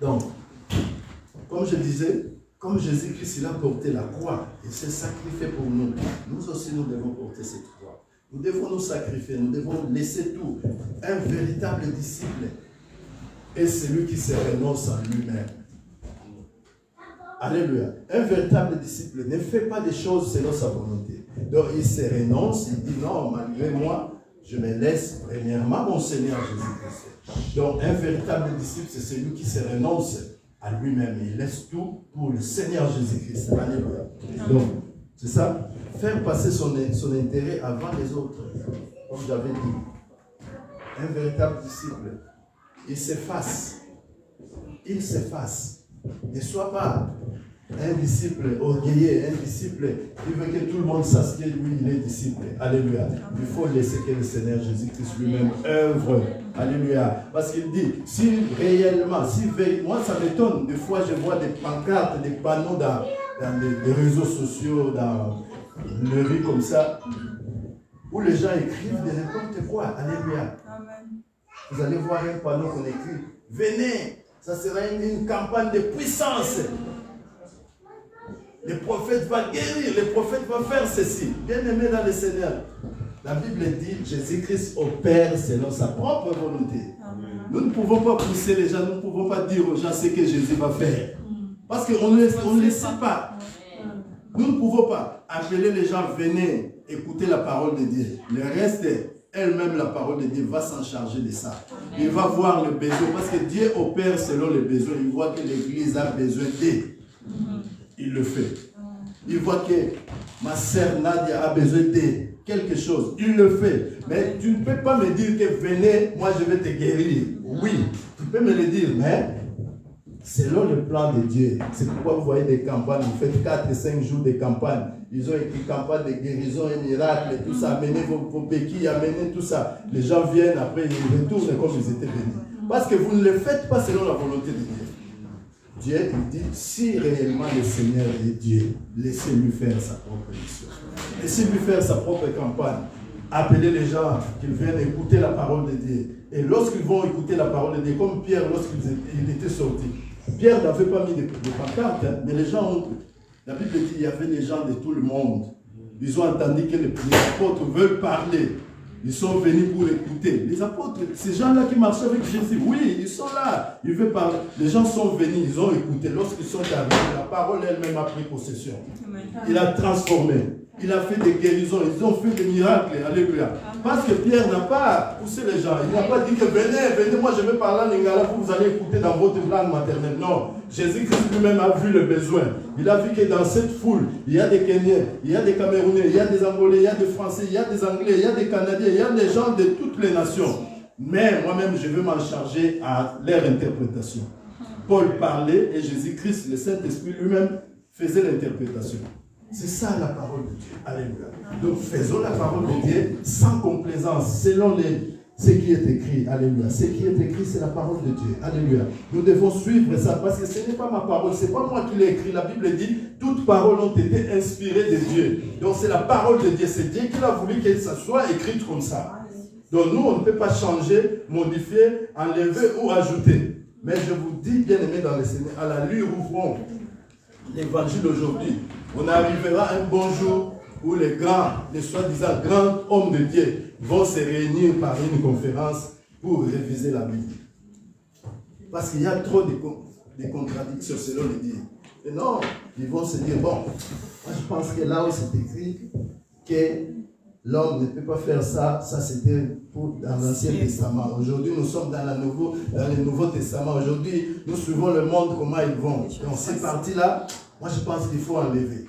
Donc, comme je disais, comme Jésus-Christ, il a porté la croix et s'est sacrifié pour nous. Nous aussi, nous devons porter cette croix. Nous devons nous sacrifier, nous devons laisser tout. Un véritable disciple est celui qui se renonce à lui-même. Alléluia. Un véritable disciple ne fait pas des choses selon sa volonté. Donc il se renonce, il dit non, malgré moi, je me laisse premièrement mon Seigneur Jésus-Christ. Donc un véritable disciple, c'est celui qui se renonce à lui-même. Il laisse tout pour le Seigneur Jésus-Christ. Alléluia. Donc, c'est ça. Faire passer son intérêt avant les autres, comme j'avais dit. Un véritable disciple, il s'efface. Il s'efface. Ne sois pas un disciple orgueilleux, un disciple qui veut que tout le monde sache que lui, il est disciple. Alléluia. Il faut laisser que le Seigneur Jésus-Christ lui-même œuvre. Alléluia. Parce qu'il dit, si réellement, moi ça m'étonne, des fois je vois des pancartes, des panneaux dans les réseaux sociaux, dans le rue comme ça, où les gens écrivent de n'importe quoi. Alléluia. Amen. Vous allez voir un panneau qu'on écrit, venez, ça sera une campagne de puissance. Le prophète va guérir, le prophète va faire ceci. Bien-aimé dans le Seigneur, la Bible dit, Jésus-Christ opère selon sa propre volonté. Amen. Nous ne pouvons pas pousser les gens, nous ne pouvons pas dire aux gens ce que Jésus va faire. Parce qu'on ne le sait pas. Nous ne pouvons pas appeler les gens, venez écouter la parole de Dieu. Le reste, elle-même, la parole de Dieu va s'en charger de ça. Il va voir le besoin, parce que Dieu opère selon les besoins. Il voit que l'Église a besoin d'aide. Il le fait. Il voit que ma sœur Nadia a besoin d'aide. Quelque chose, il le fait. Mais tu ne peux pas me dire que venez, moi je vais te guérir. Oui, tu peux me le dire, mais selon le plan de Dieu. C'est pourquoi vous voyez des campagnes, vous faites 4 et 5 jours de campagne. Ils ont écrit campagne de guérison et miracle, et tout ça, amenez vos béquilles, amenez tout ça. Les gens viennent, après ils retournent comme ils étaient venus. Parce que vous ne le faites pas selon la volonté de Dieu. Dieu, il dit, si réellement le Seigneur est Dieu, laissez-lui faire sa propre mission. Laissez-lui faire sa propre campagne. Appelez les gens qu'ils viennent écouter la parole de Dieu. Et lorsqu'ils vont écouter la parole de Dieu, comme Pierre, lorsqu'il était sorti, Pierre n'avait pas mis de pancarte, hein, mais les gens, la Bible dit qu'il y avait des gens de tout le monde. Ils ont entendu que les apôtres veulent parler. Ils sont venus pour écouter. Les apôtres, ces gens-là qui marchaient avec Jésus, oui, ils sont là. Ils veulent parler. Les gens sont venus, ils ont écouté. Lorsqu'ils sont arrivés, la parole elle-même a pris possession. Il a transformé. Il a fait des guérisons. Ils ont fait des miracles. Alléluia. Parce que Pierre n'a pas poussé les gens. Il n'a pas dit que venez, moi je vais parler en lingala, vous allez écouter dans votre langue maternelle. Non. Jésus-Christ lui-même a vu le besoin. Il a vu que dans cette foule, il y a des Kenyans, il y a des Camerounais, il y a des Angolais, il y a des Français, il y a des Anglais, il y a des Canadiens, il y a des gens de toutes les nations. Mais moi-même, je vais m'en charger à leur interprétation. Paul parlait et Jésus-Christ, le Saint-Esprit lui-même, faisait l'interprétation. C'est ça la parole de Dieu. Alléluia. Donc faisons la parole de Dieu sans complaisance, selon ce qui est écrit. Alléluia. Ce qui est écrit, c'est la parole de Dieu. Alléluia. Nous devons suivre ça parce que ce n'est pas ma parole, ce n'est pas moi qui l'ai écrit. La Bible dit, toutes paroles ont été inspirées de Dieu. Donc c'est la parole de Dieu. C'est Dieu qui a voulu que ça soit écrit comme ça. Donc nous, on ne peut pas changer, modifier, enlever ou ajouter. Mais je vous dis, bien aimés dans le Seigneur, à la lueur ouvrons l'évangile aujourd'hui. On arrivera un bon jour où les grands, les soi-disant grands hommes de Dieu vont se réunir par une conférence pour réviser la Bible. Parce qu'il y a trop de contradictions selon les dires. Et non, ils vont se dire, bon, moi je pense que là où c'est écrit que l'homme ne peut pas faire ça, ça c'était dans l'Ancien Testament. Aujourd'hui, nous sommes dans le Nouveau Testament. Aujourd'hui, nous suivons le monde, comment ils vont. Donc cette partie-là, moi je pense qu'il faut enlever.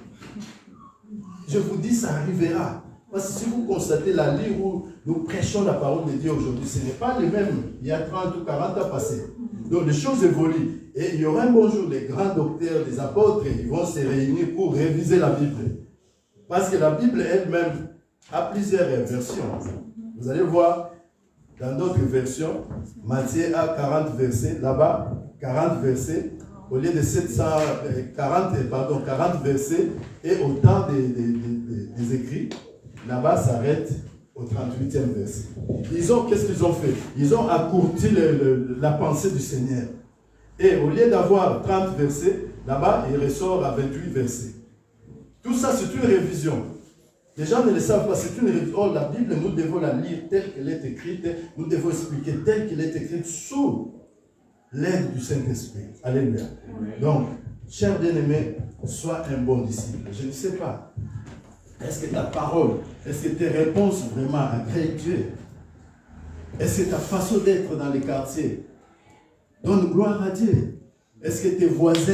Je vous dis, ça arrivera. Parce que si vous constatez la livre où nous prêchons la parole de Dieu aujourd'hui, ce n'est pas le même il y a 30 ou 40 ans passés. Donc les choses évoluent. Et il y aura un bon jour, les grands docteurs, les apôtres, ils vont se réunir pour réviser la Bible. Parce que la Bible elle-même a plusieurs versions. Vous allez voir, dans d'autres versions, Matthieu a 40 versets, là-bas, 40 versets, au lieu de 40 versets, et au temps des écrits, là-bas s'arrête au 38e verset. Qu'est-ce qu'ils ont fait? Ils ont accourci la pensée du Seigneur. Et au lieu d'avoir 30 versets, là-bas, il ressort à 28 versets. Tout ça, c'est une révision. Les gens ne le savent pas, c'est une révision. Oh, la Bible, nous devons la lire telle qu'elle est écrite, nous devons expliquer telle qu'elle est écrite sous l'aide du Saint-Esprit. Alléluia. Donc, cher bien-aimé, sois un bon disciple. Je ne sais pas. Est-ce que ta parole, est-ce que tes réponses vraiment agréent Dieu? Est-ce que ta façon d'être dans les quartiers donne gloire à Dieu? Est-ce que tes voisins,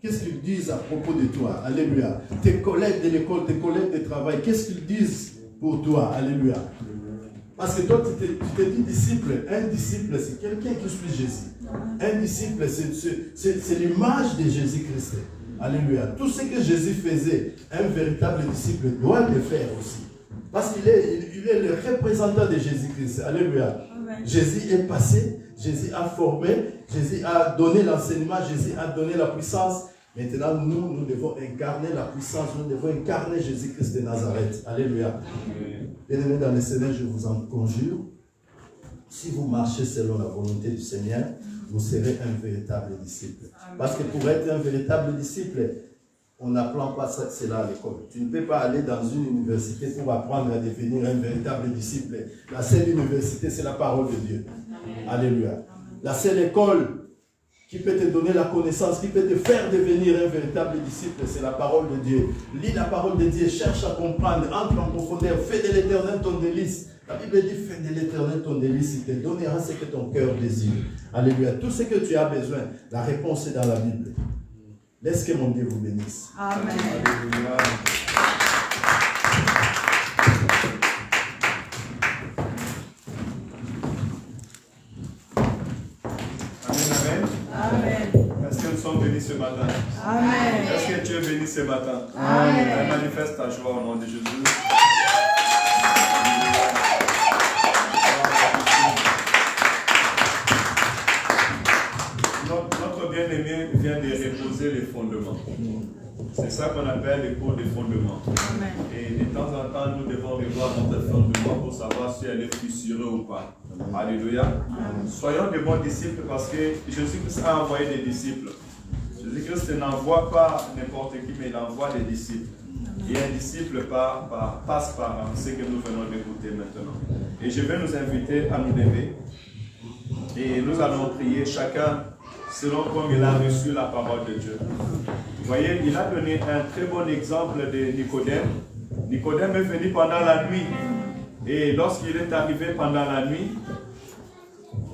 qu'est-ce qu'ils disent à propos de toi? Alléluia. Tes collègues de l'école, tes collègues de travail, qu'est-ce qu'ils disent pour toi? Alléluia. Parce que toi, tu te dis disciple. Un disciple, c'est quelqu'un qui suit Jésus. Un disciple, c'est l'image de Jésus-Christ. Alléluia. Tout ce que Jésus faisait, un véritable disciple doit le faire aussi. Parce qu'il est le représentant de Jésus-Christ. Alléluia. Amen. Jésus est passé, Jésus a formé, Jésus a donné l'enseignement, Jésus a donné la puissance. Maintenant, nous devons incarner la puissance, nous devons incarner Jésus-Christ de Nazareth. Alléluia. Bien-aimés dans le Seigneur, je vous en conjure, si vous marchez selon la volonté du Seigneur, vous serez un véritable disciple. Parce que pour être un véritable disciple, on n'apprend pas cela à l'école. Tu ne peux pas aller dans une université pour apprendre à devenir un véritable disciple. La seule université, c'est la parole de Dieu. Alléluia. La seule école qui peut te donner la connaissance, qui peut te faire devenir un véritable disciple, c'est la parole de Dieu. Lis la parole de Dieu, cherche à comprendre, entre en profondeur, fais de l'Éternel ton délice. La Bible dit, fais de l'Éternel ton délice, il te donnera ce que ton cœur désire. Alléluia. Tout ce que tu as besoin, la réponse est dans la Bible. Laisse que mon Dieu vous bénisse. Amen. Alléluia. Est-ce que nous sommes bénis ce matin? Amen. Est-ce que tu es béni ce matin? Amen. Manifeste ta joie au nom de Jésus. Notre bien-aimé vient de C'est ça qu'on appelle les cours de fondement. Et de temps en temps, nous devons revoir notre fondement pour savoir si elle est fissurée ou pas. Alléluia. Soyons de bons disciples parce que Jésus-Christ a envoyé des disciples. Jésus-Christ n'envoie pas n'importe qui, mais il envoie des disciples. Et un disciple passe par ce que nous venons d'écouter maintenant. Et je vais nous inviter à nous lever. Et nous allons prier chacun selon comme il a reçu la parole de Dieu. Vous voyez, il a donné un très bon exemple de Nicodème. Nicodème est venu pendant la nuit. Et lorsqu'il est arrivé pendant la nuit,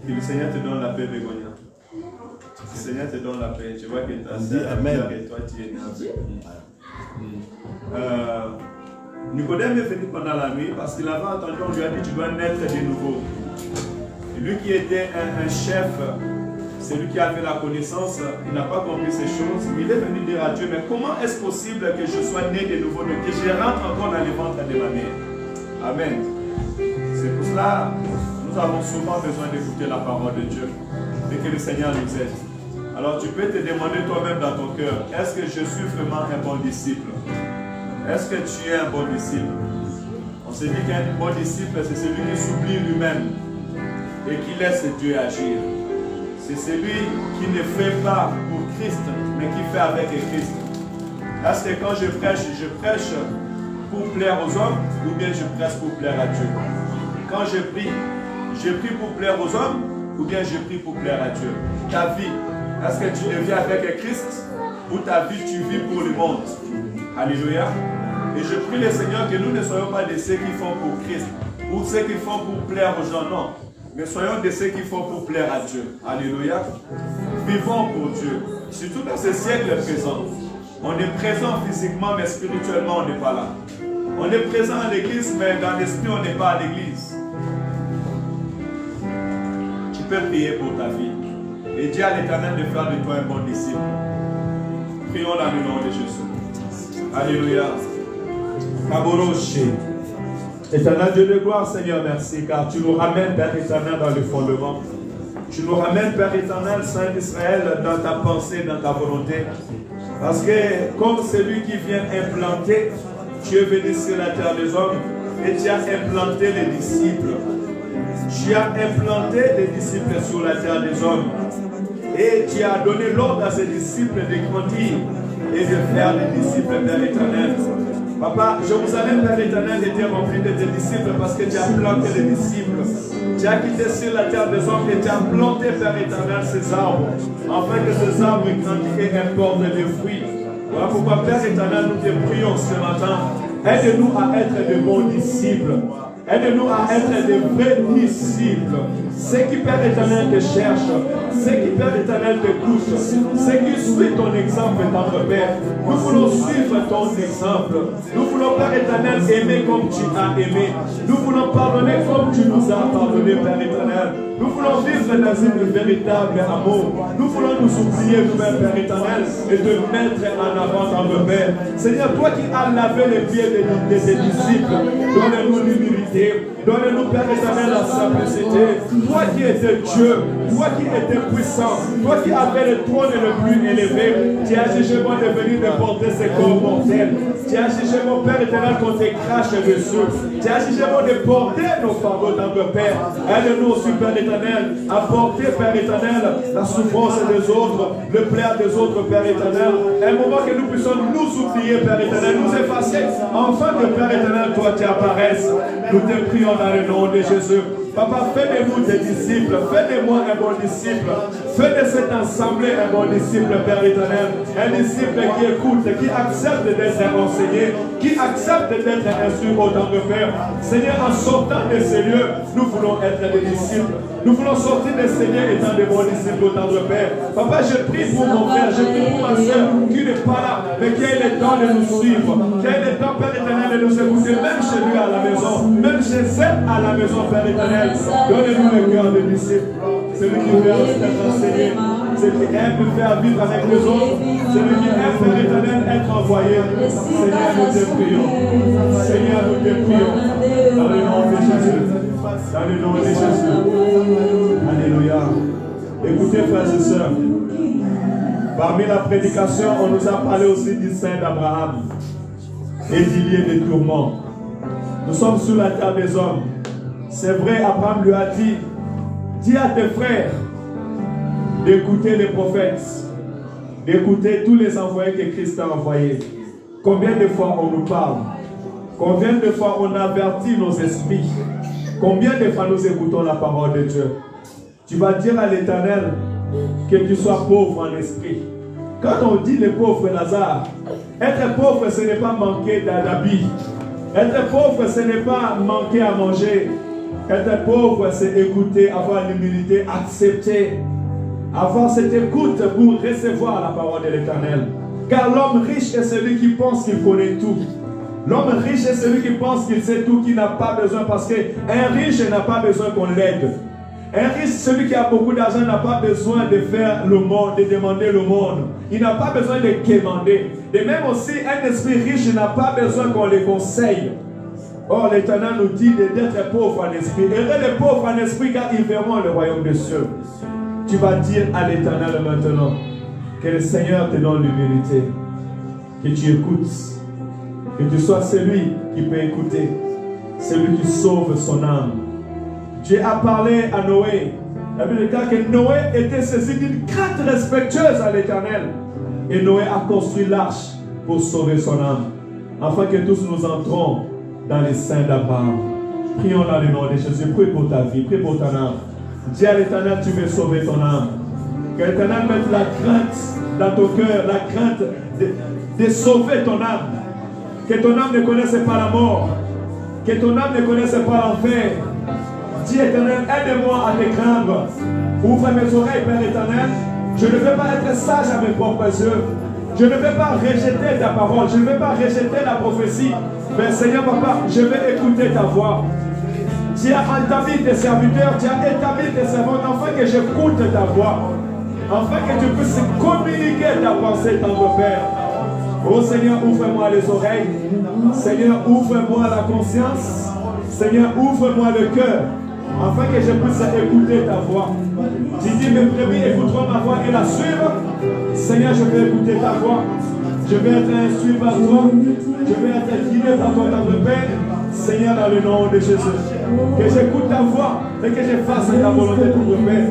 que le Seigneur te donne la paix, Bégonia. Le Seigneur te donne la paix. Je vois que ta sœur et toi, tu es né. Nicodème est venu pendant la nuit parce qu'il avait entendu, on lui a dit, tu dois naître de nouveau. Et lui qui était un chef, celui qui avait la connaissance, il n'a pas compris ces choses. Il est venu dire à Dieu, mais comment est-ce possible que je sois né de nouveau, que je rentre encore dans les ventres de ma mère? Amen. C'est pour cela nous avons souvent besoin d'écouter la parole de Dieu et que le Seigneur nous aide. Alors tu peux te demander toi-même dans ton cœur, est-ce que je suis vraiment un bon disciple? Est-ce que tu es un bon disciple? On se dit qu'un bon disciple, c'est celui qui s'oublie lui-même et qui laisse Dieu agir. C'est celui qui ne fait pas pour Christ, mais qui fait avec Christ. Est-ce que quand je prêche pour plaire aux hommes ou bien je prêche pour plaire à Dieu? Quand je prie pour plaire aux hommes ou bien je prie pour plaire à Dieu? Ta vie, est-ce que tu le vis avec Christ ou ta vie tu vis pour le monde? Alléluia. Et je prie le Seigneur que nous ne soyons pas de ceux qui font pour Christ ou ceux qui font pour plaire aux gens, non. Mais soyons de ceux qui font pour plaire à Dieu. Alléluia. Vivons pour Dieu. Surtout dans ce siècle présent. On est présent physiquement, mais spirituellement, on n'est pas là. On est présent à l'église, mais dans l'esprit, on n'est pas à l'église. Tu peux prier pour ta vie. Et dis à l'Éternel de faire de toi un bon disciple. Prions dans le nom de Jésus. Alléluia. Kaboroshi. Éternel Dieu de gloire, Seigneur, merci, car tu nous ramènes, Père éternel, dans le fondement. Tu nous ramènes, Père éternel, Saint d'Israël, dans ta pensée, dans ta volonté. Parce que, comme celui qui vient implanter, tu es venu sur la terre des hommes et tu as implanté les disciples. Tu as implanté les disciples sur la terre des hommes. Et tu as donné l'ordre à ces disciples de grandir et de faire des disciples, Père éternel. Papa, Jérusalem, Père éternel, était rempli de tes disciples parce que tu as planté les disciples. Tu as quitté sur la terre des hommes et tu as planté, Père éternel, ces arbres, afin que ces arbres grandissent et apportent des fruits. Voilà pourquoi, Père éternel, nous te prions ce matin. Aide-nous à être de bons disciples. Aide-nous à être de vrais disciples. Ceux qui, Père éternel, te cherchent. Ceux qui, Père éternel, t'écoutent. Ceux qui suivent ton exemple, notre Père. Nous voulons suivre ton exemple. Nous voulons, Père éternel, aimer comme tu as aimé. Nous voulons pardonner comme tu nous as pardonné, Père éternel. Nous voulons vivre dans un véritable amour. Nous voulons nous oublier nous-mêmes, Père éternel, et te mettre en avant dans le Père. Seigneur, toi qui as lavé les pieds de tes disciples, donne-nous l'humilité. Donne-nous, Père éternel, la simplicité. Toi qui étais Dieu, toi qui étais puissant, toi qui avais le trône le plus élevé, tu as jugé moi de venir de porter ces corps mortels. Tu as jugé mon Père éternel qu'on te crache dessus. Tu as jugé moi de porter nos fardeaux dans le Père. Aide-nous aussi, Père éternel, à porter, Père éternel, la souffrance des autres, le plaire des autres, Père éternel. Un moment que nous puissions nous oublier, Père éternel, nous effacer, afin que, Père éternel, toi tu apparaisses. Nous te prions dans le nom de Jésus. Papa, fais de nous tes disciples. Fais de moi un bon disciple. Fais de cette assemblée un bon disciple, Père éternel. Un disciple qui écoute, qui accepte d'être enseigné, qui accepte d'être instruit autant que Père. Seigneur, en sortant de ces lieux, nous voulons être des disciples. Nous voulons sortir de ces lieux étant des bons disciples autant que Père. Papa, je prie pour mon frère, je prie pour ma soeur qui n'est pas là, mais qui a le temps de nous suivre, qui a le temps, Père éternel, de nous écouter, même chez lui à la maison, même chez elle à la maison, Père éternel. Donnez-nous le cœur de disciple, celui qui veut être enseigné, celui qui aime faire vivre avec les autres, celui qui aime, Père éternel, être envoyé. Seigneur, nous te prions. Seigneur, nous te prions. Dans le nom de Jésus. Dans le nom de Jésus. Alléluia. Écoutez, frères et sœurs. Parmi la prédication, on nous a parlé aussi du sein d'Abraham et du lieu des tourments. Nous sommes sur la terre des hommes. C'est vrai, Abraham lui a dit, dis à tes frères d'écouter les prophètes, d'écouter tous les envoyés que Christ a envoyés. Combien de fois on nous parle? Combien de fois on avertit nos esprits? Combien de fois nous écoutons la parole de Dieu? Tu vas dire à l'Éternel que tu sois pauvre en esprit. Quand on dit les pauvres, Lazare, être pauvre, ce n'est pas manquer d'habits. Être pauvre, ce n'est pas manquer à manger. Être pauvre, c'est écouter, avoir l'humilité, accepter, avoir cette écoute pour recevoir la parole de l'Éternel. Car l'homme riche est celui qui pense qu'il connaît tout. L'homme riche est celui qui pense qu'il sait tout, qui n'a pas besoin, parce qu'un riche n'a pas besoin qu'on l'aide. Un riche, celui qui a beaucoup d'argent, n'a pas besoin de faire le monde, de demander le monde. Il n'a pas besoin de quémander. De même aussi, un esprit riche n'a pas besoin qu'on le conseille. Or, l'Éternel nous dit d'être pauvre en esprit. Heureux les pauvres en esprit, car ils verront le royaume des cieux. Tu vas dire à l'Éternel maintenant que le Seigneur te donne l'humilité, que tu écoutes, que tu sois celui qui peut écouter, celui qui sauve son âme. Dieu a parlé à Noé. La Bible dit que Noé était saisi d'une crainte respectueuse à l'Éternel. Et Noé a construit l'arche pour sauver son âme. Afin que tous nous entrons dans les seins d'Abraham. Prions dans le nom de Jésus. Prie pour ta vie, prie pour ton âme. Dis à l'Éternel, tu veux sauver ton âme. Que l'Éternel mette la crainte dans ton cœur, la crainte de sauver ton âme. Que ton âme ne connaisse pas la mort. Que ton âme ne connaisse pas l'enfer. Dis Éternel, aide-moi à te craindre. Ouvre mes oreilles, Père éternel. Je ne veux pas être sage à mes propres yeux. Je ne vais pas rejeter ta parole. Je ne vais pas rejeter la prophétie. Mais Seigneur, Papa, je vais écouter ta voix. Tu as établi tes serviteurs, tu as établi tes servantes, afin que j'écoute ta voix. Afin que tu puisses communiquer ta pensée, tendre Père. Oh Seigneur, ouvre-moi les oreilles. Seigneur, ouvre-moi la conscience. Seigneur, ouvre-moi le cœur. Afin que je puisse écouter ta voix. Tu dis, mes brebis écouteront ma voix et la suivre. Seigneur, je vais écouter ta voix. Je vais être un suivre à toi. Je vais être guidé par ton tendre Père. Seigneur, dans le nom de Jésus. Que j'écoute ta voix et que je fasse ta volonté, tendre Père.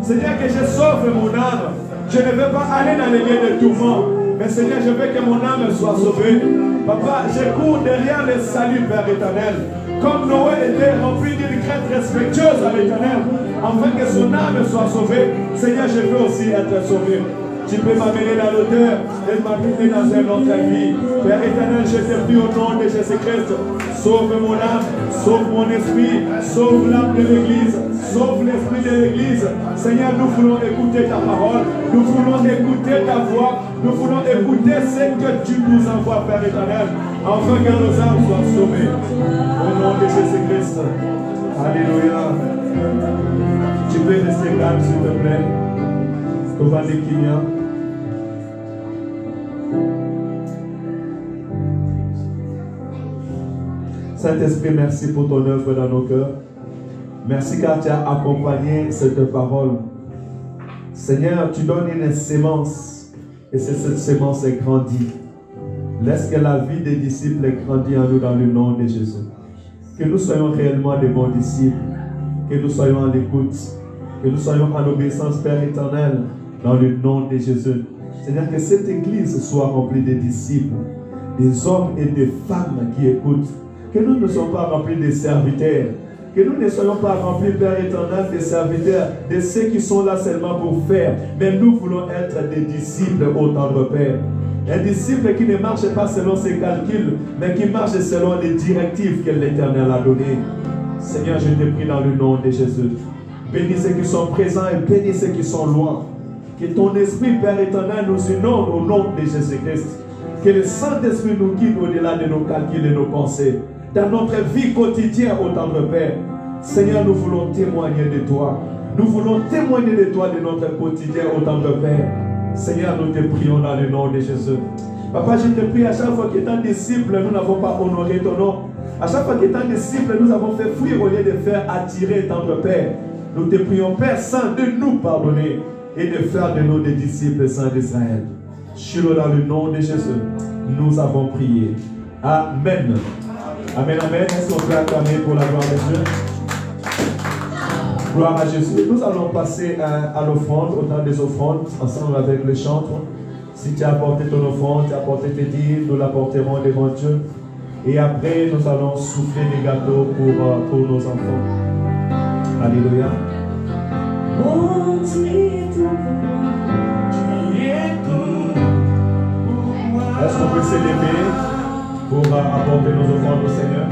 Seigneur, que je sauve mon âme. Je ne veux pas aller dans les lieux de tourment. Mais Seigneur, je veux que mon âme soit sauvée. Papa, je cours derrière le salut, Père éternel. Comme Noé était rempli d'une crainte respectueuse à l'Éternel, afin que son âme soit sauvée. Seigneur, je veux aussi être sauvé. Tu peux m'amener dans l'auteur et m'amener dans un autre vie. Père éternel, je te prie au nom de Jésus-Christ. Sauve mon âme, sauve mon esprit, sauve l'âme de l'Église, sauve l'esprit de l'Église. Seigneur, nous voulons écouter ta parole, nous voulons écouter ta voix, nous voulons écouter ce que tu nous envoies, Père éternel, afin que nos âmes soient sauvées. Au nom de Jésus-Christ. Alléluia. Tu peux rester calme, s'il te plaît. Saint-Esprit, merci pour ton œuvre dans nos cœurs. Merci car tu as accompagné cette parole. Seigneur, tu donnes une sémence et cette sémence est grandie. Laisse que la vie des disciples grandisse en nous dans le nom de Jésus. Que nous soyons réellement des bons disciples. Que nous soyons en écoute. Que nous soyons en obéissance, Père éternel, dans le nom de Jésus. Seigneur, que cette église soit remplie de disciples, des hommes et des femmes qui écoutent. Que nous ne soyons pas remplis de serviteurs. Que nous ne soyons pas remplis, Père éternel, des serviteurs, de ceux qui sont là seulement pour faire. Mais nous voulons être des disciples au tendre Père. Un disciple qui ne marche pas selon ses calculs, mais qui marche selon les directives que l'Éternel a données. Seigneur, je te prie dans le nom de Jésus. Bénis ceux qui sont présents et bénis ceux qui sont loin. Que ton esprit, Père éternel, nous inonde au nom de Jésus-Christ. Que le Saint-Esprit nous guide au-delà de nos calculs et de nos pensées. Dans notre vie quotidienne au tendre Père. Seigneur, nous voulons témoigner de toi. Nous voulons témoigner de toi de notre quotidien au tendre Père. Seigneur, nous te prions dans le nom de Jésus. Papa, je te prie à chaque fois qu'étant disciple, nous n'avons pas honoré ton nom. À chaque fois qu'étant disciple, nous avons fait fuir au lieu de faire attirer tendre Père. Nous te prions, Père Saint, de nous pardonner. et de faire de nous des disciples saints d'Israël. Shiloh, dans le nom de Jésus, nous avons prié. Amen. Amen, amen. Est-ce qu'on peut acclamer pour la gloire de Dieu? Gloire à Jésus. Nous allons passer à l'offrande, au temps des offrandes, ensemble avec les chantres. Si tu as apporté ton offrande, tu as apporté tes dîmes, nous l'apporterons devant Dieu. Et après, nous allons souffler des gâteaux pour nos enfants. Alléluia. Est-ce qu'on peut s'élever pour apporter nos offrandes au Seigneur?